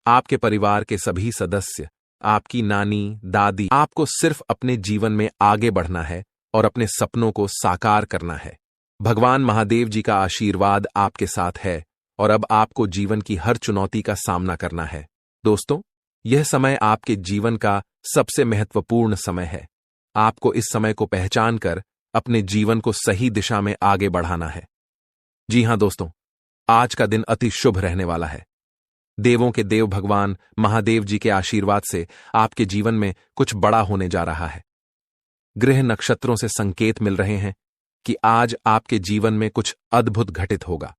आपके परिवार के सभी सदस्य, आपकी नानी, दादी, आपको सिर्फ अपने जीवन में आगे बढ़ना है और अपने सपनों को साकार करना है। भगवान महादेव जी का आशीर्वाद आपके साथ है और अब आपको जीवन की हर चुनौती का सामना करना है। दोस्तों, यह समय आपके जीवन का सबसे महत्वपूर्ण समय है। आपको इस समय को पहचान कर अपने जीवन को सही दिशा में आगे बढ़ाना है। जी हां दोस्तों, आज का दिन अति शुभ रहने वाला है। देवों के देव भगवान महादेव जी के आशीर्वाद से आपके जीवन में कुछ बड़ा होने जा रहा है। ग्रह नक्षत्रों से संकेत मिल रहे हैं कि आज आपके जीवन में कुछ अद्भुत घटित होगा।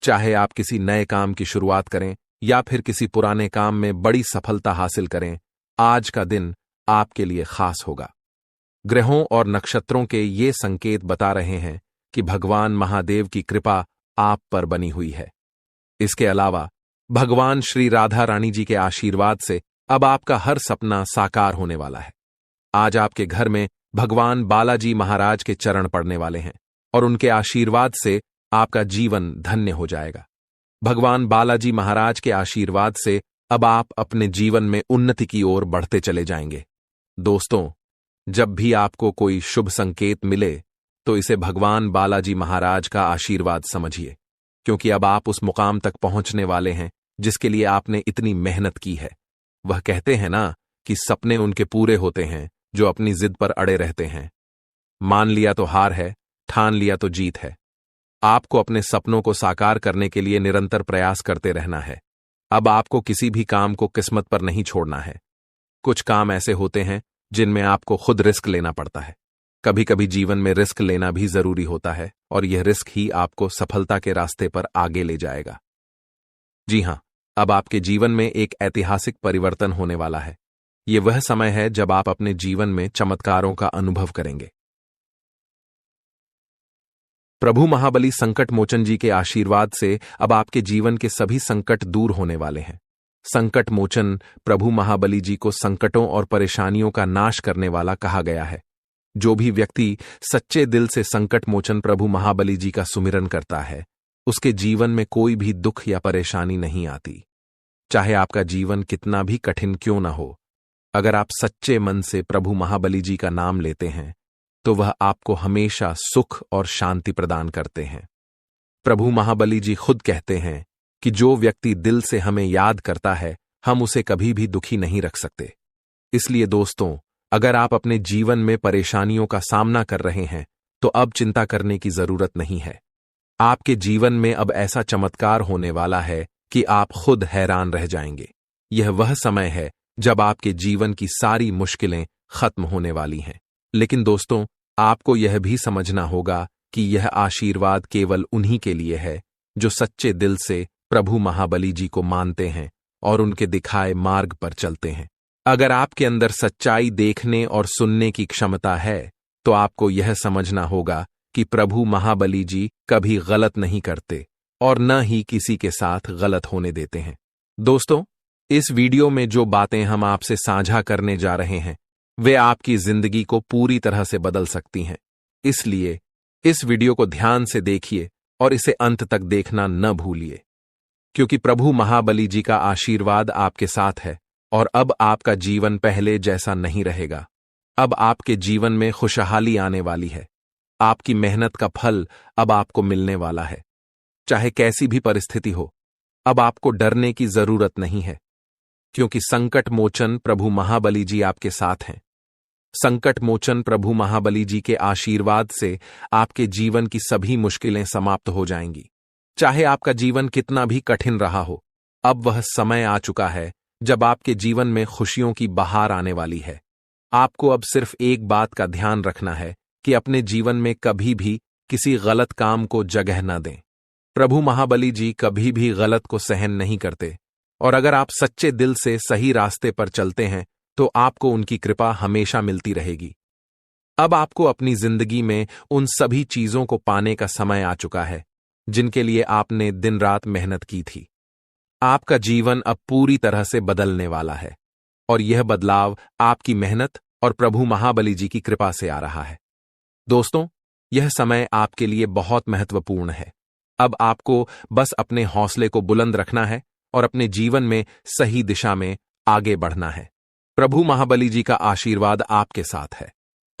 चाहे आप किसी नए काम की शुरुआत करें या फिर किसी पुराने काम में बड़ी सफलता हासिल करें, आज का दिन आपके लिए खास होगा। ग्रहों और नक्षत्रों के ये संकेत बता रहे हैं कि भगवान महादेव की कृपा आप पर बनी हुई है। इसके अलावा भगवान श्री राधा रानी जी के आशीर्वाद से अब आपका हर सपना साकार होने वाला है। आज आपके घर में भगवान बालाजी महाराज के चरण पड़ने वाले हैं और उनके आशीर्वाद से आपका जीवन धन्य हो जाएगा। भगवान बालाजी महाराज के आशीर्वाद से अब आप अपने जीवन में उन्नति की ओर बढ़ते चले जाएंगे। दोस्तों, जब भी आपको कोई शुभ संकेत मिले तो इसे भगवान बालाजी महाराज का आशीर्वाद समझिए, क्योंकि अब आप उस मुकाम तक पहुंचने वाले हैं जिसके लिए आपने इतनी मेहनत की है। वह कहते हैं ना कि सपने उनके पूरे होते हैं जो अपनी जिद पर अड़े रहते हैं। मान लिया तो हार है, ठान लिया तो जीत है। आपको अपने सपनों को साकार करने के लिए निरंतर प्रयास करते रहना है। अब आपको किसी भी काम को किस्मत पर नहीं छोड़ना है। कुछ काम ऐसे होते हैं जिनमें आपको खुद रिस्क लेना पड़ता है। कभी कभी जीवन में रिस्क लेना भी जरूरी होता है और यह रिस्क ही आपको सफलता के रास्ते पर आगे ले जाएगा। जी हां, अब आपके जीवन में एक ऐतिहासिक परिवर्तन होने वाला है। यह वह समय है जब आप अपने जीवन में चमत्कारों का अनुभव करेंगे। प्रभु महाबली संकट मोचन जी के आशीर्वाद से अब आपके जीवन के सभी संकट दूर होने वाले हैं। संकट मोचन प्रभु महाबली जी को संकटों और परेशानियों का नाश करने वाला कहा गया है। जो भी व्यक्ति सच्चे दिल से संकट मोचन प्रभु महाबली जी का सुमिरन करता है, उसके जीवन में कोई भी दुख या परेशानी नहीं आती। चाहे आपका जीवन कितना भी कठिन क्यों न हो, अगर आप सच्चे मन से प्रभु महाबली जी का नाम लेते हैं तो वह आपको हमेशा सुख और शांति प्रदान करते हैं। प्रभु महाबली जी खुद कहते हैं कि जो व्यक्ति दिल से हमें याद करता है, हम उसे कभी भी दुखी नहीं रख सकते। इसलिए दोस्तों, अगर आप अपने जीवन में परेशानियों का सामना कर रहे हैं तो अब चिंता करने की जरूरत नहीं है। आपके जीवन में अब ऐसा चमत्कार होने वाला है कि आप खुद हैरान रह जाएंगे। यह वह समय है जब आपके जीवन की सारी मुश्किलें खत्म होने वाली हैं। लेकिन दोस्तों, आपको यह भी समझना होगा कि यह आशीर्वाद केवल उन्हीं के लिए है जो सच्चे दिल से प्रभु महाबली जी को मानते हैं और उनके दिखाए मार्ग पर चलते हैं। अगर आपके अंदर सच्चाई देखने और सुनने की क्षमता है तो आपको यह समझना होगा कि प्रभु महाबली जी कभी गलत नहीं करते और न ही किसी के साथ गलत होने देते हैं। दोस्तों, इस वीडियो में जो बातें हम आपसे साझा करने जा रहे हैं वे आपकी जिंदगी को पूरी तरह से बदल सकती हैं। इसलिए इस वीडियो को ध्यान से देखिए और इसे अंत तक देखना न भूलिए, क्योंकि प्रभु महाबली जी का आशीर्वाद आपके साथ है और अब आपका जीवन पहले जैसा नहीं रहेगा। अब आपके जीवन में खुशहाली आने वाली है। आपकी मेहनत का फल अब आपको मिलने वाला है। चाहे कैसी भी परिस्थिति हो, अब आपको डरने की जरूरत नहीं है, क्योंकि संकट मोचन प्रभु महाबली जी आपके साथ हैं। संकट मोचन प्रभु महाबली जी के आशीर्वाद से आपके जीवन की सभी मुश्किलें समाप्त हो जाएंगी। चाहे आपका जीवन कितना भी कठिन रहा हो, अब वह समय आ चुका है जब आपके जीवन में खुशियों की बहार आने वाली है। आपको अब सिर्फ एक बात का ध्यान रखना है कि अपने जीवन में कभी भी किसी गलत काम को जगह न दें। प्रभु महाबली जी कभी भी गलत को सहन नहीं करते और अगर आप सच्चे दिल से सही रास्ते पर चलते हैं तो आपको उनकी कृपा हमेशा मिलती रहेगी। अब आपको अपनी जिंदगी में उन सभी चीजों को पाने का समय आ चुका है जिनके लिए आपने दिन रात मेहनत की थी। आपका जीवन अब पूरी तरह से बदलने वाला है और यह बदलाव आपकी मेहनत और प्रभु महाबली जी की कृपा से आ रहा है। दोस्तों, यह समय आपके लिए बहुत महत्वपूर्ण है। अब आपको बस अपने हौसले को बुलंद रखना है और अपने जीवन में सही दिशा में आगे बढ़ना है। प्रभु महाबली जी का आशीर्वाद आपके साथ है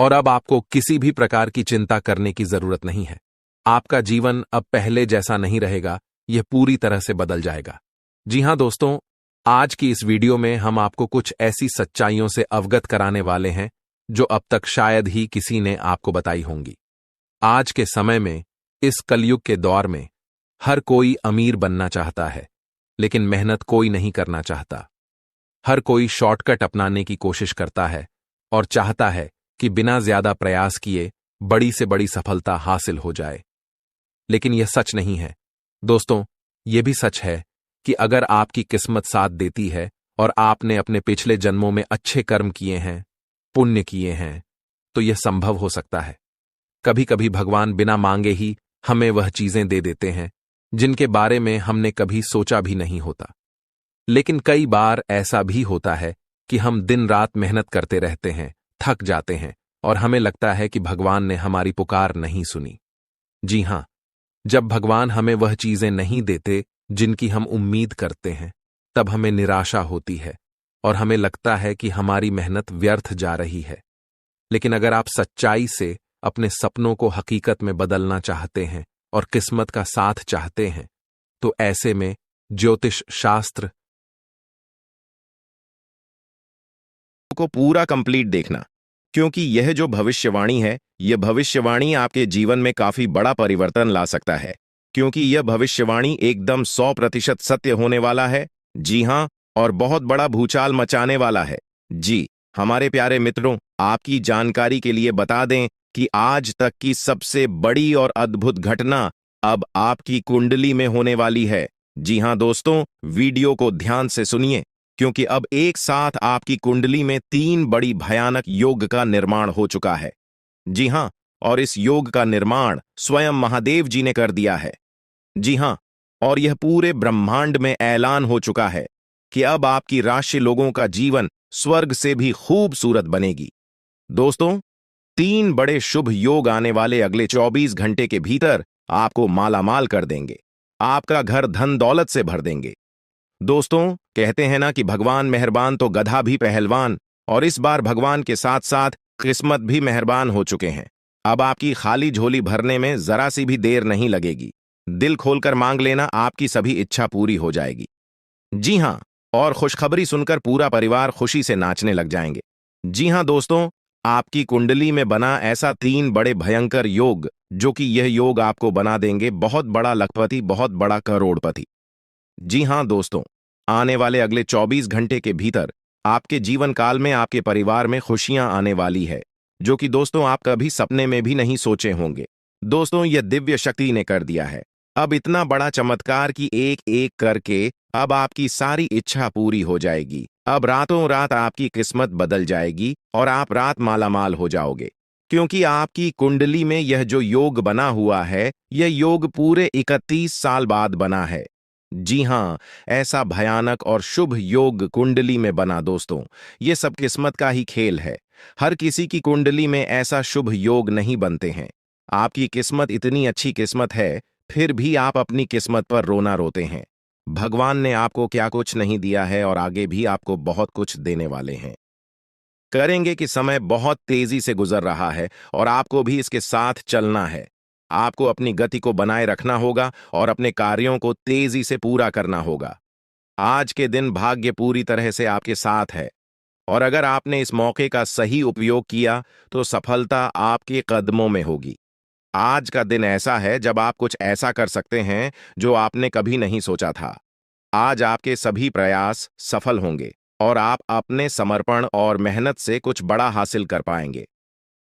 और अब आपको किसी भी प्रकार की चिंता करने की जरूरत नहीं है। आपका जीवन अब पहले जैसा नहीं रहेगा, यह पूरी तरह से बदल जाएगा। जी हां दोस्तों, आज की इस वीडियो में हम आपको कुछ ऐसी सच्चाइयों से अवगत कराने वाले हैं जो अब तक शायद ही किसी ने आपको बताई होंगी। आज के समय में, इस कलयुग के दौर में, हर कोई अमीर बनना चाहता है, लेकिन मेहनत कोई नहीं करना चाहता। हर कोई शॉर्टकट अपनाने की कोशिश करता है और चाहता है कि बिना ज्यादा प्रयास किए बड़ी से बड़ी सफलता हासिल हो जाए। लेकिन यह सच नहीं है। दोस्तों, यह भी सच है कि अगर आपकी किस्मत साथ देती है और आपने अपने पिछले जन्मों में अच्छे कर्म किए हैं, पुण्य किए हैं, तो यह संभव हो सकता है। कभी कभी भगवान बिना मांगे ही हमें वह चीजें दे देते हैं जिनके बारे में हमने कभी सोचा भी नहीं होता। लेकिन कई बार ऐसा भी होता है कि हम दिन रात मेहनत करते रहते हैं, थक जाते हैं और हमें लगता है कि भगवान ने हमारी पुकार नहीं सुनी। जी हां, जब भगवान हमें वह चीजें नहीं देते जिनकी हम उम्मीद करते हैं, तब हमें निराशा होती है और हमें लगता है कि हमारी मेहनत व्यर्थ जा रही है। लेकिन अगर आप सच्चाई से अपने सपनों को हकीकत में बदलना चाहते हैं और किस्मत का साथ चाहते हैं, तो ऐसे में ज्योतिष शास्त्र को पूरा कंप्लीट देखना, क्योंकि यह जो भविष्यवाणी है, यह भविष्यवाणी आपके जीवन में काफी बड़ा परिवर्तन ला सकता है, क्योंकि यह भविष्यवाणी एकदम 100% सत्य होने वाला है। जी हां, और बहुत बड़ा भूचाल मचाने वाला है। जी हमारे प्यारे मित्रों, आपकी जानकारी के लिए बता दें कि आज तक की सबसे बड़ी और अद्भुत घटना अब आपकी कुंडली में होने वाली है। जी हां दोस्तों, वीडियो को ध्यान से सुनिए, क्योंकि अब एक साथ आपकी कुंडली में 3 बड़ी भयानक योग का निर्माण हो चुका है। जी हां, और इस योग का निर्माण स्वयं महादेव जी ने कर दिया है। जी हां, और यह पूरे ब्रह्मांड में ऐलान हो चुका है कि अब आपकी राशि लोगों का जीवन स्वर्ग से भी खूबसूरत बनेगी। दोस्तों, 3 बड़े शुभ योग आने वाले अगले 24 घंटे के भीतर आपको मालामाल कर देंगे, आपका घर धन दौलत से भर देंगे। दोस्तों, कहते हैं ना कि भगवान मेहरबान तो गधा भी पहलवान, और इस बार भगवान के साथ साथ किस्मत भी मेहरबान हो चुके हैं। अब आपकी खाली झोली भरने में जरा सी भी देर नहीं लगेगी। दिल खोलकर मांग लेना, आपकी सभी इच्छा पूरी हो जाएगी। जी हां, और खुशखबरी सुनकर पूरा परिवार खुशी से नाचने लग जाएंगे। जी हां दोस्तों, आपकी कुंडली में बना ऐसा 3 बड़े भयंकर योग, जो कि यह योग आपको बना देंगे बहुत बड़ा लखपति, बहुत बड़ा करोड़पति। जी हां दोस्तों, आने वाले अगले 24 घंटे के भीतर आपके जीवन काल में आपके परिवार में खुशियां आने वाली है, जो कि दोस्तों आप कभी सपने में भी नहीं सोचे होंगे। दोस्तों, यह दिव्य शक्ति ने कर दिया है। अब इतना बड़ा चमत्कार कि एक एक करके अब आपकी सारी इच्छा पूरी हो जाएगी। अब रातों रात आपकी किस्मत बदल जाएगी और आप रात मालामाल हो जाओगे, क्योंकि आपकी कुंडली में यह जो योग बना हुआ है, यह योग पूरे 31 साल बाद बना है। जी हां, ऐसा भयानक और शुभ योग कुंडली में बना। दोस्तों, ये सब किस्मत का ही खेल है। हर किसी की कुंडली में ऐसा शुभ योग नहीं बनते हैं। आपकी किस्मत इतनी अच्छी किस्मत है, फिर भी आप अपनी किस्मत पर रोना रोते हैं। भगवान ने आपको क्या कुछ नहीं दिया है और आगे भी आपको बहुत कुछ देने वाले हैं। करेंगे कि समय बहुत तेजी से गुजर रहा है और आपको भी इसके साथ चलना है। आपको अपनी गति को बनाए रखना होगा और अपने कार्यों को तेजी से पूरा करना होगा। आज के दिन भाग्य पूरी तरह से आपके साथ है, और अगर आपने इस मौके का सही उपयोग किया तो सफलता आपके कदमों में होगी। आज का दिन ऐसा है जब आप कुछ ऐसा कर सकते हैं जो आपने कभी नहीं सोचा था। आज आपके सभी प्रयास सफल होंगे और आप अपने समर्पण और मेहनत से कुछ बड़ा हासिल कर पाएंगे।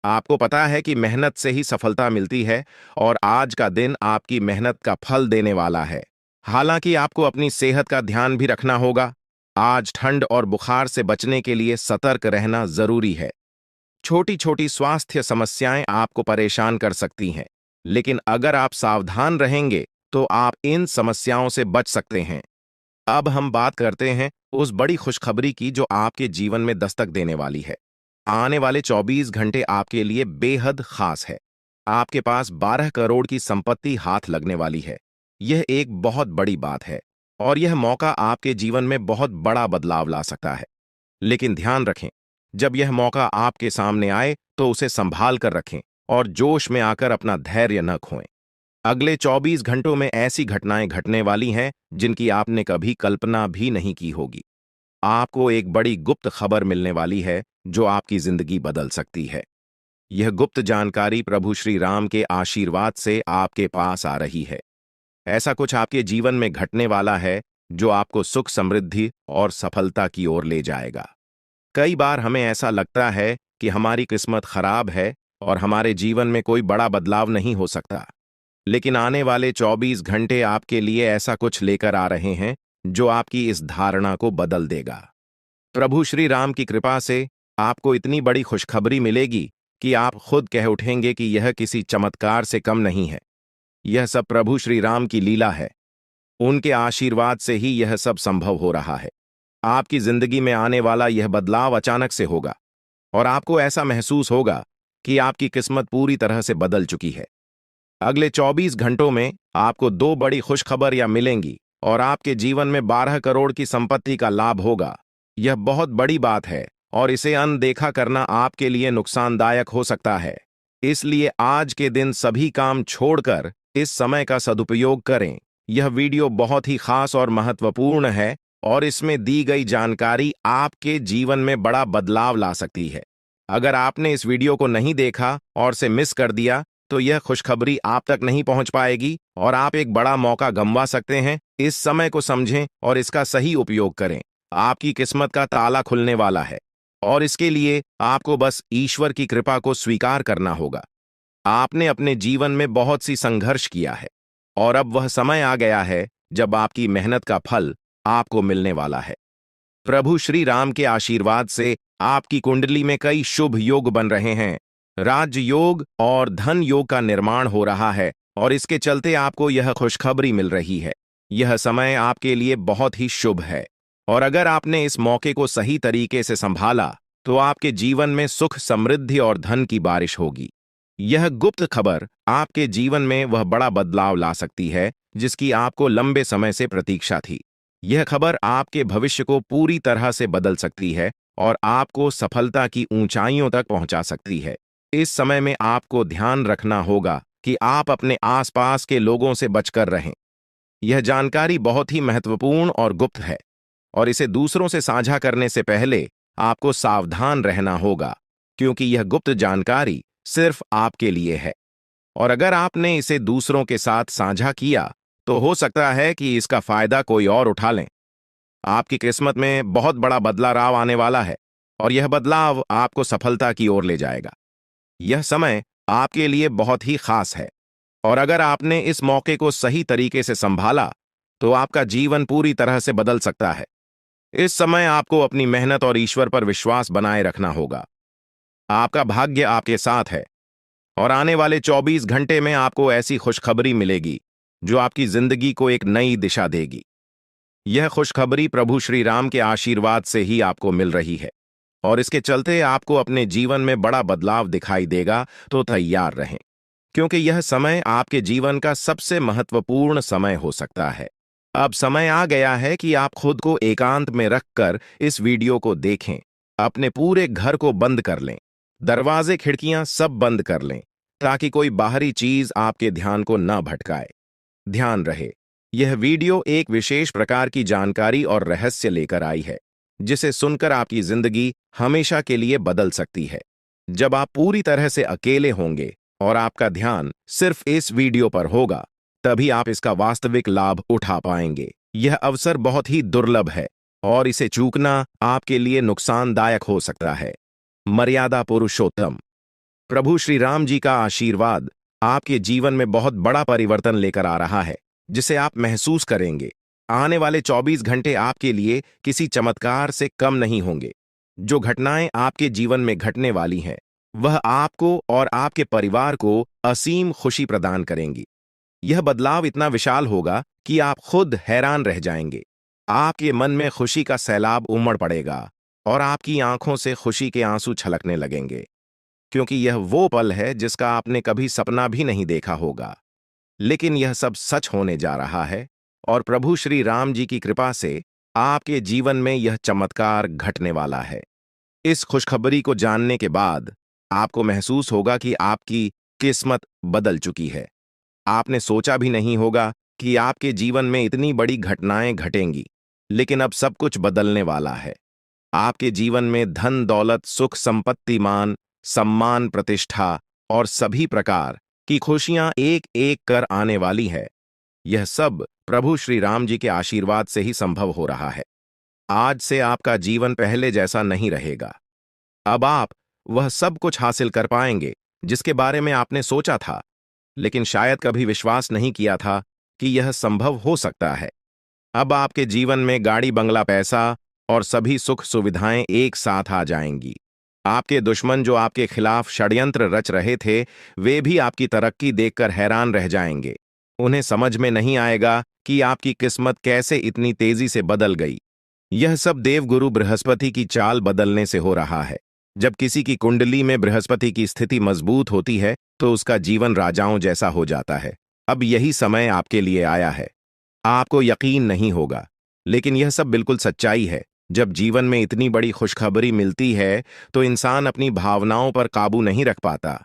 आपको पता है कि मेहनत से ही सफलता मिलती है, और आज का दिन आपकी मेहनत का फल देने वाला है। हालांकि आपको अपनी सेहत का ध्यान भी रखना होगा। आज ठंड और बुखार से बचने के लिए सतर्क रहना जरूरी है। छोटी छोटी स्वास्थ्य समस्याएं आपको परेशान कर सकती हैं, लेकिन अगर आप सावधान रहेंगे तो आप इन समस्याओं से बच सकते हैं। अब हम बात करते हैं उस बड़ी खुशखबरी की जो आपके जीवन में दस्तक देने वाली है। आने वाले 24 घंटे आपके लिए बेहद खास है। आपके पास 12 करोड़ की संपत्ति हाथ लगने वाली है। यह एक बहुत बड़ी बात है, और यह मौका आपके जीवन में बहुत बड़ा बदलाव ला सकता है। लेकिन ध्यान रखें, जब यह मौका आपके सामने आए तो उसे संभाल कर रखें और जोश में आकर अपना धैर्य न खोएं। अगले 24 घंटों में ऐसी घटनाएं घटने वाली हैं जिनकी आपने कभी कल्पना भी नहीं की होगी। आपको एक बड़ी गुप्त खबर मिलने वाली है जो आपकी जिंदगी बदल सकती है। यह गुप्त जानकारी प्रभु श्री राम के आशीर्वाद से आपके पास आ रही है। ऐसा कुछ आपके जीवन में घटने वाला है जो आपको सुख, समृद्धि और सफलता की ओर ले जाएगा। कई बार हमें ऐसा लगता है कि हमारी किस्मत खराब है और हमारे जीवन में कोई बड़ा बदलाव नहीं हो सकता। लेकिन आने वाले 24 घंटे आपके लिए ऐसा कुछ लेकर आ रहे हैं जो आपकी इस धारणा को बदल देगा। प्रभु श्री राम की कृपा से आपको इतनी बड़ी खुशखबरी मिलेगी कि आप खुद कह उठेंगे कि यह किसी चमत्कार से कम नहीं है। यह सब प्रभु श्री राम की लीला है। उनके आशीर्वाद से ही यह सब संभव हो रहा है। आपकी जिंदगी में आने वाला यह बदलाव अचानक से होगा और आपको ऐसा महसूस होगा कि आपकी किस्मत पूरी तरह से बदल चुकी है। अगले 24 घंटों में आपको 2 बड़ी खुशखबरियां मिलेंगी और आपके जीवन में 12 करोड़ की संपत्ति का लाभ होगा। यह बहुत बड़ी बात है और इसे अनदेखा करना आपके लिए नुकसानदायक हो सकता है। इसलिए आज के दिन सभी काम छोड़कर इस समय का सदुपयोग करें। यह वीडियो बहुत ही खास और महत्वपूर्ण है और इसमें दी गई जानकारी आपके जीवन में बड़ा बदलाव ला सकती है। अगर आपने इस वीडियो को नहीं देखा और से मिस कर दिया तो यह खुशखबरी आप तक नहीं पहुंच पाएगी और आप एक बड़ा मौका गंवा सकते हैं। इस समय को समझें और इसका सही उपयोग करें। आपकी किस्मत का ताला खुलने वाला है और इसके लिए आपको बस ईश्वर की कृपा को स्वीकार करना होगा। आपने अपने जीवन में बहुत सी संघर्ष किया है और अब वह समय आ गया है जब आपकी मेहनत का फल आपको मिलने वाला है। प्रभु श्री राम के आशीर्वाद से आपकी कुंडली में कई शुभ योग बन रहे हैं। राजयोग और धन योग का निर्माण हो रहा है और इसके चलते आपको यह खुशखबरी मिल रही है। यह समय आपके लिए बहुत ही शुभ है और अगर आपने इस मौके को सही तरीके से संभाला तो आपके जीवन में सुख, समृद्धि और धन की बारिश होगी। यह गुप्त खबर आपके जीवन में वह बड़ा बदलाव ला सकती है जिसकी आपको लंबे समय से प्रतीक्षा थी। यह खबर आपके भविष्य को पूरी तरह से बदल सकती है और आपको सफलता की ऊंचाइयों तक पहुंचा सकती है। इस समय में आपको ध्यान रखना होगा कि आप अपने आसपास के लोगों से बचकर रहें। यह जानकारी बहुत ही महत्वपूर्ण और गुप्त है और इसे दूसरों से साझा करने से पहले आपको सावधान रहना होगा क्योंकि यह गुप्त जानकारी सिर्फ आपके लिए है और अगर आपने इसे दूसरों के साथ साझा किया तो हो सकता है कि इसका फायदा कोई और उठा लें। आपकी किस्मत में बहुत बड़ा बदलाव आने वाला है और यह बदलाव आपको सफलता की ओर ले जाएगा। यह समय आपके लिए बहुत ही खास है और अगर आपने इस मौके को सही तरीके से संभाला तो आपका जीवन पूरी तरह से बदल सकता है। इस समय आपको अपनी मेहनत और ईश्वर पर विश्वास बनाए रखना होगा। आपका भाग्य आपके साथ है और आने वाले 24 घंटे में आपको ऐसी खुशखबरी मिलेगी जो आपकी जिंदगी को एक नई दिशा देगी। यह खुशखबरी प्रभु श्री राम के आशीर्वाद से ही आपको मिल रही है और इसके चलते आपको अपने जीवन में बड़ा बदलाव दिखाई देगा। तो तैयार रहें क्योंकि यह समय आपके जीवन का सबसे महत्वपूर्ण समय हो सकता है। अब समय आ गया है कि आप खुद को एकांत में रखकर इस वीडियो को देखें। अपने पूरे घर को बंद कर लें, दरवाजे, खिड़कियां सब बंद कर लें ताकि कोई बाहरी चीज आपके ध्यान को न भटकाए। ध्यान रहे, यह वीडियो एक विशेष प्रकार की जानकारी और रहस्य लेकर आई है जिसे सुनकर आपकी जिंदगी हमेशा के लिए बदल सकती है। जब आप पूरी तरह से अकेले होंगे और आपका ध्यान सिर्फ इस वीडियो पर होगा तभी आप इसका वास्तविक लाभ उठा पाएंगे। यह अवसर बहुत ही दुर्लभ है और इसे चूकना आपके लिए नुकसानदायक हो सकता है। मर्यादा पुरुषोत्तम प्रभु श्री राम जी का आशीर्वाद आपके जीवन में बहुत बड़ा परिवर्तन लेकर आ रहा है जिसे आप महसूस करेंगे। आने वाले 24 घंटे आपके लिए किसी चमत्कार से कम नहीं होंगे। जो घटनाएं आपके जीवन में घटने वाली हैं वह आपको और आपके परिवार को असीम खुशी प्रदान करेंगी। यह बदलाव इतना विशाल होगा कि आप खुद हैरान रह जाएंगे। आपके मन में खुशी का सैलाब उमड़ पड़ेगा और आपकी आंखों से खुशी के आंसू छलकने लगेंगे क्योंकि यह वो पल है जिसका आपने कभी सपना भी नहीं देखा होगा। लेकिन यह सब सच होने जा रहा है और प्रभु श्री राम जी की कृपा से आपके जीवन में यह चमत्कार घटने वाला है। इस खुशखबरी को जानने के बाद आपको महसूस होगा कि आपकी किस्मत बदल चुकी है। आपने सोचा भी नहीं होगा कि आपके जीवन में इतनी बड़ी घटनाएं घटेंगी, लेकिन अब सब कुछ बदलने वाला है। आपके जीवन में धन दौलत सुख संपत्ति मान सम्मान प्रतिष्ठा और सभी प्रकार की खुशियां एक एक कर आने वाली है। यह सब प्रभु श्री राम जी के आशीर्वाद से ही संभव हो रहा है। आज से आपका जीवन पहले जैसा नहीं रहेगा। अब आप वह सब कुछ हासिल कर पाएंगे जिसके बारे में आपने सोचा था, लेकिन शायद कभी विश्वास नहीं किया था कि यह संभव हो सकता है। अब आपके जीवन में गाड़ी बंगला पैसा और सभी सुख सुविधाएं एक साथ आ जाएंगी। आपके दुश्मन जो आपके खिलाफ षड्यंत्र रच रहे थे, वे भी आपकी तरक्की देखकर हैरान रह जाएंगे। उन्हें समझ में नहीं आएगा कि आपकी किस्मत कैसे इतनी तेजी से बदल गई। यह सब देवगुरु बृहस्पति की चाल बदलने से हो रहा है। जब किसी की कुंडली में बृहस्पति की स्थिति मजबूत होती है तो उसका जीवन राजाओं जैसा हो जाता है। अब यही समय आपके लिए आया है। आपको यकीन नहीं होगा, लेकिन यह सब बिल्कुल सच्चाई है। जब जीवन में इतनी बड़ी खुशखबरी मिलती है तो इंसान अपनी भावनाओं पर काबू नहीं रख पाता।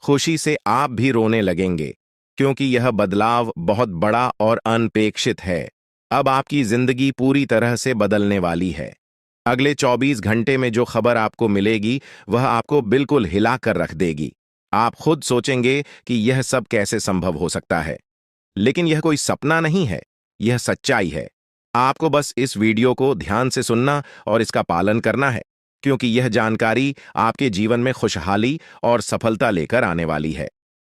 खुशी से आप भी रोने लगेंगे, क्योंकि यह बदलाव बहुत बड़ा और अनपेक्षित है। अब आपकी जिंदगी पूरी तरह से बदलने वाली है। अगले 24 घंटे में जो खबर आपको मिलेगी वह आपको बिल्कुल हिला कर रख देगी। आप खुद सोचेंगे कि यह सब कैसे संभव हो सकता है, लेकिन यह कोई सपना नहीं है, यह सच्चाई है। आपको बस इस वीडियो को ध्यान से सुनना और इसका पालन करना है, क्योंकि यह जानकारी आपके जीवन में खुशहाली और सफलता लेकर आने वाली है।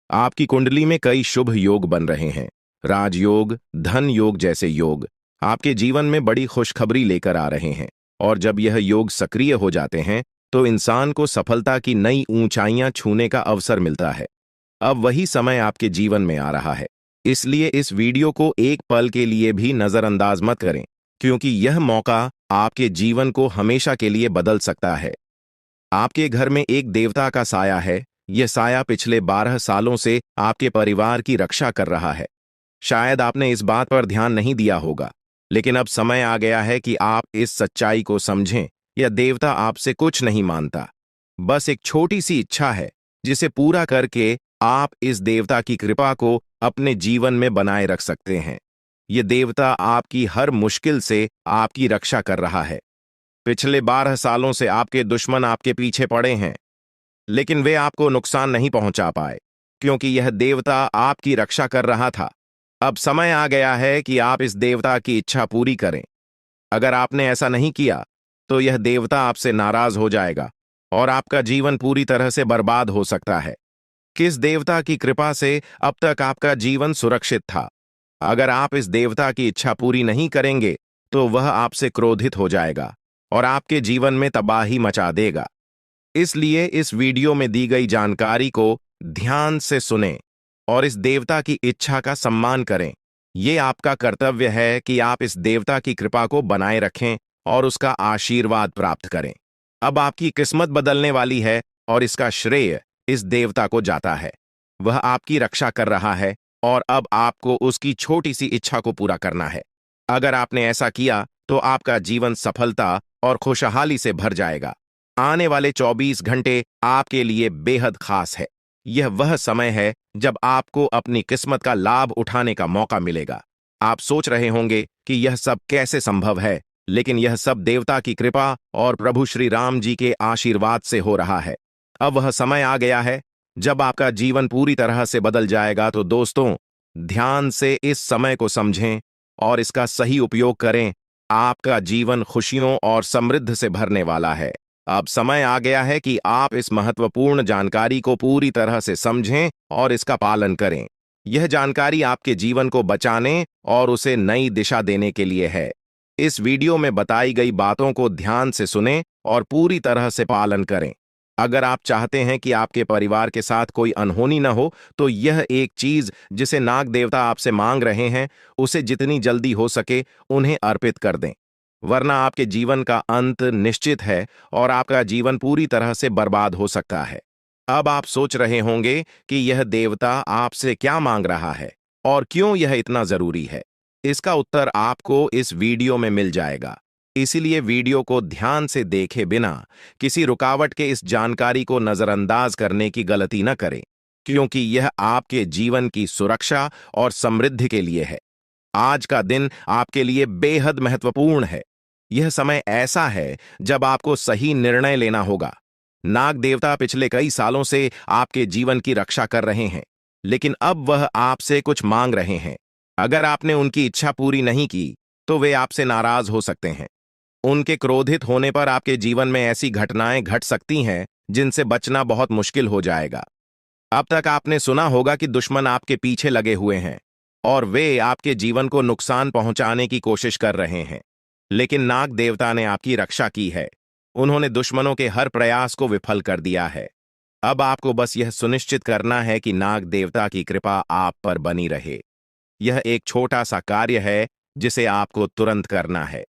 आपकी कुंडली में कई शुभ योग बन रहे हैं। राजयोग, धन योग जैसे योग आपके जीवन में बड़ी खुशखबरी लेकर आ रहे हैं, और जब यह योग सक्रिय हो जाते हैं तो इंसान को सफलता की नई ऊंचाइयां छूने का अवसर मिलता है। अब वही समय आपके जीवन में आ रहा है, इसलिए इस वीडियो को एक पल के लिए भी नजरअंदाज मत करें, क्योंकि यह मौका आपके जीवन को हमेशा के लिए बदल सकता है। आपके घर में एक देवता का साया है। यह साया पिछले 12 सालों से आपके परिवार की रक्षा कर रहा है। शायद आपने इस बात पर ध्यान नहीं दिया होगा, लेकिन अब समय आ गया है कि आप इस सच्चाई को समझें। यह देवता आपसे कुछ नहीं मांगता, बस एक छोटी सी इच्छा है, जिसे पूरा करके आप इस देवता की कृपा को अपने जीवन में बनाए रख सकते हैं। यह देवता आपकी हर मुश्किल से आपकी रक्षा कर रहा है। पिछले 12 सालों से आपके दुश्मन आपके पीछे पड़े हैं, लेकिन वे आपको नुकसान नहीं पहुंचा पाए, क्योंकि यह देवता आपकी रक्षा कर रहा था। अब समय आ गया है कि आप इस देवता की इच्छा पूरी करें। अगर आपने ऐसा नहीं किया तो यह देवता आपसे नाराज हो जाएगा और आपका जीवन पूरी तरह से बर्बाद हो सकता है। किस देवता की कृपा से अब तक आपका जीवन सुरक्षित था? अगर आप इस देवता की इच्छा पूरी नहीं करेंगे तो वह आपसे क्रोधित हो जाएगा और आपके जीवन में तबाही मचा देगा। इसलिए इस वीडियो में दी गई जानकारी को ध्यान से सुनें और इस देवता की इच्छा का सम्मान करें। ये आपका कर्तव्य है कि आप इस देवता की कृपा को बनाए रखें और उसका आशीर्वाद प्राप्त करें। अब आपकी किस्मत बदलने वाली है और इसका श्रेय इस देवता को जाता है। वह आपकी रक्षा कर रहा है और अब आपको उसकी छोटी सी इच्छा को पूरा करना है। अगर आपने ऐसा किया तो आपका जीवन सफलता और खुशहाली से भर जाएगा। आने वाले 24 घंटे आपके लिए बेहद खास है। यह वह समय है जब आपको अपनी किस्मत का लाभ उठाने का मौका मिलेगा। आप सोच रहे होंगे कि यह सब कैसे संभव है, लेकिन यह सब देवता की कृपा और प्रभु श्री राम जी के आशीर्वाद से हो रहा है। अब वह समय आ गया है जब आपका जीवन पूरी तरह से बदल जाएगा। तो दोस्तों, ध्यान से इस समय को समझें और इसका सही उपयोग करें। आपका जीवन खुशियों और समृद्धि से भरने वाला है। अब समय आ गया है कि आप इस महत्वपूर्ण जानकारी को पूरी तरह से समझें और इसका पालन करें। यह जानकारी आपके जीवन को बचाने और उसे नई दिशा देने के लिए है। इस वीडियो में बताई गई बातों को ध्यान से सुनें और पूरी तरह से पालन करें। अगर आप चाहते हैं कि आपके परिवार के साथ कोई अनहोनी न हो, तो यह एक चीज जिसे नाग देवता आपसे मांग रहे हैं, उसे जितनी जल्दी हो सके उन्हें अर्पित कर दें, वरना आपके जीवन का अंत निश्चित है और आपका जीवन पूरी तरह से बर्बाद हो सकता है। अब आप सोच रहे होंगे कि यह देवता आपसे क्या मांग रहा है और क्यों यह इतना जरूरी है। इसका उत्तर आपको इस वीडियो में मिल जाएगा, इसीलिए वीडियो को ध्यान से देखे बिना किसी रुकावट के इस जानकारी को नजरअंदाज करने की गलती न करें, क्योंकि यह आपके जीवन की सुरक्षा और समृद्धि के लिए है। आज का दिन आपके लिए बेहद महत्वपूर्ण है। यह समय ऐसा है जब आपको सही निर्णय लेना होगा। नाग देवता पिछले कई सालों से आपके जीवन की रक्षा कर रहे हैं, लेकिन अब वह आपसे कुछ मांग रहे हैं। अगर आपने उनकी इच्छा पूरी नहीं की, तो वे आपसे नाराज हो सकते हैं। उनके क्रोधित होने पर आपके जीवन में ऐसी घटनाएं घट सकती हैं जिनसे बचना बहुत मुश्किल हो जाएगा। अब तक आपने सुना होगा कि दुश्मन आपके पीछे लगे हुए हैं और वे आपके जीवन को नुकसान पहुंचाने की कोशिश कर रहे हैं। लेकिन नाग देवता ने आपकी रक्षा की है। उन्होंने दुश्मनों के हर प्रयास को विफल कर दिया है। अब आपको बस यह सुनिश्चित करना है कि नाग देवता की कृपा आप पर बनी रहे। यह एक छोटा सा कार्य है जिसे आपको तुरंत करना है।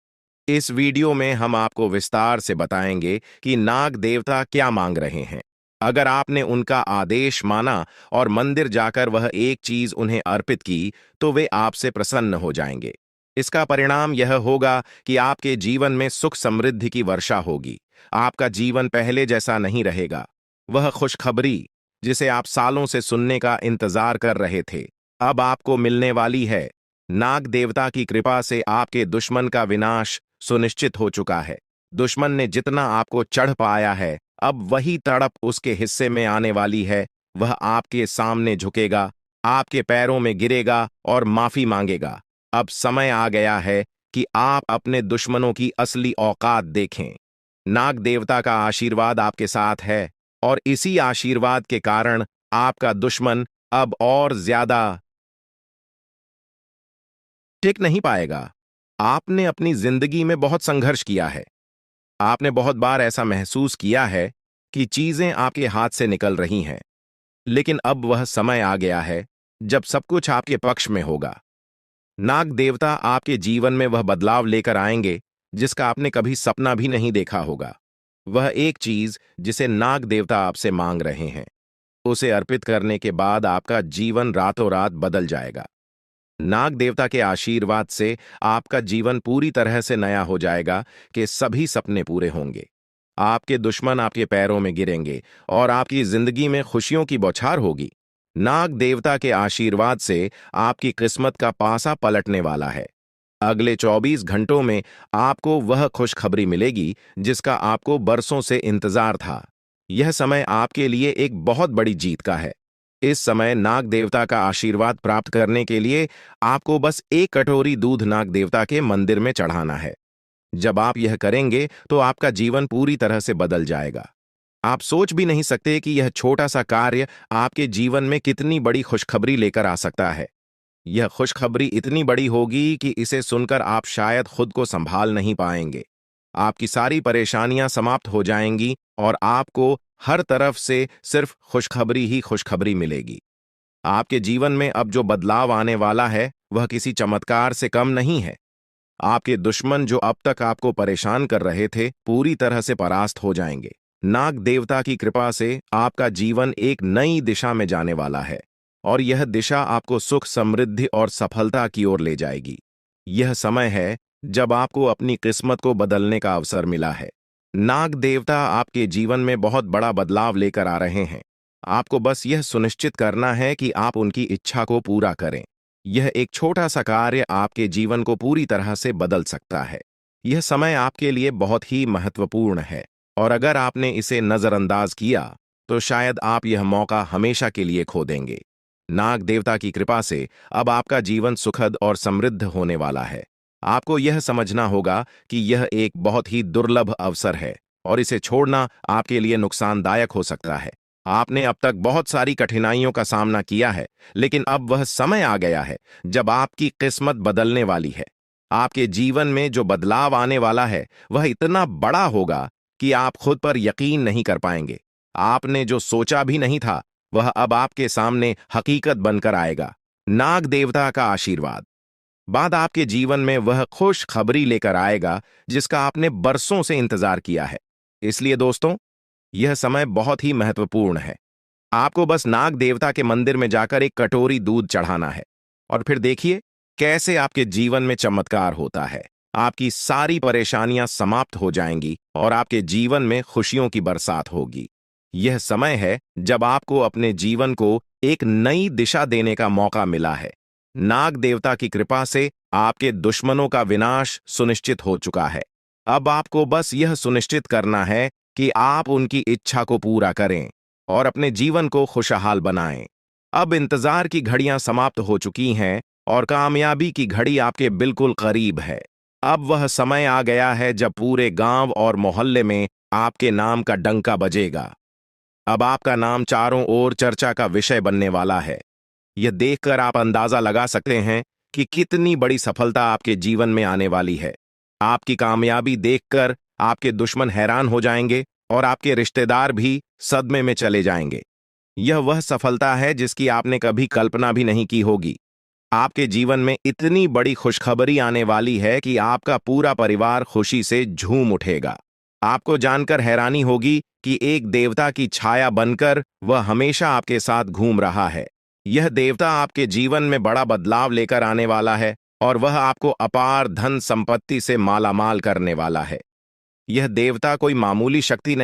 इस वीडियो में हम आपको विस्तार से बताएंगे कि नाग देवता क्या मांग रहे हैं। अगर आपने उनका आदेश माना और मंदिर जाकर वह एक चीज उन्हें अर्पित की, तो वे आपसे प्रसन्न हो जाएंगे। इसका परिणाम यह होगा कि आपके जीवन में सुख समृद्धि की वर्षा होगी। आपका जीवन पहले जैसा नहीं रहेगा। वह खुशखबरी जिसे आप सालों से सुनने का इंतजार कर रहे थे, अब आपको मिलने वाली है। नाग देवता की कृपा से आपके दुश्मन का विनाश सुनिश्चित हो चुका है। दुश्मन ने जितना आपको चढ़ पाया है, अब वही तड़प उसके हिस्से में आने वाली है। वह आपके सामने झुकेगा, आपके पैरों में गिरेगा और माफी मांगेगा। अब समय आ गया है कि आप अपने दुश्मनों की असली औकात देखें। नाग देवता का आशीर्वाद आपके साथ है और इसी आशीर्वाद के कारण आपका दुश्मन अब और ज्यादा टिक नहीं पाएगा। आपने अपनी जिंदगी में बहुत संघर्ष किया है। आपने बहुत बार ऐसा महसूस किया है कि चीजें आपके हाथ से निकल रही हैं, लेकिन अब वह समय आ गया है जब सब कुछ आपके पक्ष में होगा। नाग देवता आपके जीवन में वह बदलाव लेकर आएंगे जिसका आपने कभी सपना भी नहीं देखा होगा। वह एक चीज जिसे नाग देवता आपसे मांग रहे हैं, उसे अर्पित करने के बाद आपका जीवन रातों रात बदल जाएगा। नाग देवता के आशीर्वाद से आपका जीवन पूरी तरह से नया हो जाएगा कि सभी सपने पूरे होंगे। आपके दुश्मन आपके पैरों में गिरेंगे और आपकी जिंदगी में खुशियों की बौछार होगी। नाग देवता के आशीर्वाद से आपकी किस्मत का पासा पलटने वाला है। अगले 24 घंटों में आपको वह खुशखबरी मिलेगी जिसका आपको बरसों से इंतजार था। यह समय आपके लिए एक बहुत बड़ी जीत का है। इस समय नाग देवता का आशीर्वाद प्राप्त करने के लिए आपको बस एक कटोरी दूध नाग देवता के मंदिर में चढ़ाना है। जब आप यह करेंगे तो आपका जीवन पूरी तरह से बदल जाएगा। आप सोच भी नहीं सकते कि यह छोटा सा कार्य आपके जीवन में कितनी बड़ी खुशखबरी लेकर आ सकता है। यह खुशखबरी इतनी बड़ी होगी कि इसे सुनकर आप शायद खुद को संभाल नहीं पाएंगे। आपकी सारी परेशानियां समाप्त हो जाएंगी और आपको हर तरफ से सिर्फ खुशखबरी ही खुशखबरी मिलेगी। आपके जीवन में अब जो बदलाव आने वाला है वह किसी चमत्कार से कम नहीं है। आपके दुश्मन जो अब तक आपको परेशान कर रहे थे, पूरी तरह से परास्त हो जाएंगे। नाग देवता की कृपा से आपका जीवन एक नई दिशा में जाने वाला है और यह दिशा आपको सुख समृद्धि और सफलता की ओर ले जाएगी। यह समय है जब आपको अपनी किस्मत को बदलने का अवसर मिला है। नाग देवता आपके जीवन में बहुत बड़ा बदलाव लेकर आ रहे हैं। आपको बस यह सुनिश्चित करना है कि आप उनकी इच्छा को पूरा करें। यह एक छोटा सा कार्य आपके जीवन को पूरी तरह से बदल सकता है। यह समय आपके लिए बहुत ही महत्वपूर्ण है और अगर आपने इसे नजरअंदाज किया तो शायद आप यह मौका हमेशा के लिए खो देंगे। नाग देवता की कृपा से अब आपका जीवन सुखद और समृद्ध होने वाला है। आपको यह समझना होगा कि यह एक बहुत ही दुर्लभ अवसर है और इसे छोड़ना आपके लिए नुकसानदायक हो सकता है। आपने अब तक बहुत सारी कठिनाइयों का सामना किया है, लेकिन अब वह समय आ गया है जब आपकी किस्मत बदलने वाली है। आपके जीवन में जो बदलाव आने वाला है वह इतना बड़ा होगा कि आप खुद पर यकीन नहीं कर पाएंगे। आपने जो सोचा भी नहीं था वह अब आपके सामने हकीकत बनकर आएगा। नाग देवता का आशीर्वाद बाद आपके जीवन में वह खुश खबरी लेकर आएगा जिसका आपने बरसों से इंतजार किया है। इसलिए दोस्तों, यह समय बहुत ही महत्वपूर्ण है। आपको बस नाग देवता के मंदिर में जाकर एक कटोरी दूध चढ़ाना है और फिर देखिए कैसे आपके जीवन में चमत्कार होता है। आपकी सारी परेशानियां समाप्त हो जाएंगी और आपके जीवन में खुशियों की बरसात होगी। यह समय है जब आपको अपने जीवन को एक नई दिशा देने का मौका मिला है। नाग देवता की कृपा से आपके दुश्मनों का विनाश सुनिश्चित हो चुका है। अब आपको बस यह सुनिश्चित करना है कि आप उनकी इच्छा को पूरा करें और अपने जीवन को खुशहाल बनाएं। अब इंतजार की घड़ियां समाप्त हो चुकी हैं और कामयाबी की घड़ी आपके बिल्कुल करीब है। अब वह समय आ गया है जब पूरे गांव और मोहल्ले में आपके नाम का डंका बजेगा। अब आपका नाम चारों ओर चर्चा का विषय बनने वाला है। यह देखकर आप अंदाजा लगा सकते हैं कि कितनी बड़ी सफलता आपके जीवन में आने वाली है। आपकी कामयाबी देखकर आपके दुश्मन हैरान हो जाएंगे और आपके रिश्तेदार भी सदमे में चले जाएंगे। यह वह सफलता है जिसकी आपने कभी कल्पना भी नहीं की होगी। आपके जीवन में इतनी बड़ी खुशखबरी आने वाली है कि आपका पूरा परिवार खुशी से झूम उठेगा। आपको जानकर हैरानी होगी कि एक देवता की छाया बनकर वह हमेशा आपके साथ घूम रहा है। यह देवता आपके जीवन में बड़ा बदलाव लेकर आने वाला है और वह आपको अपार धन संपत्ति से मालामाल करने वाला है। यह देवता कोई मामूली शक्ति नहीं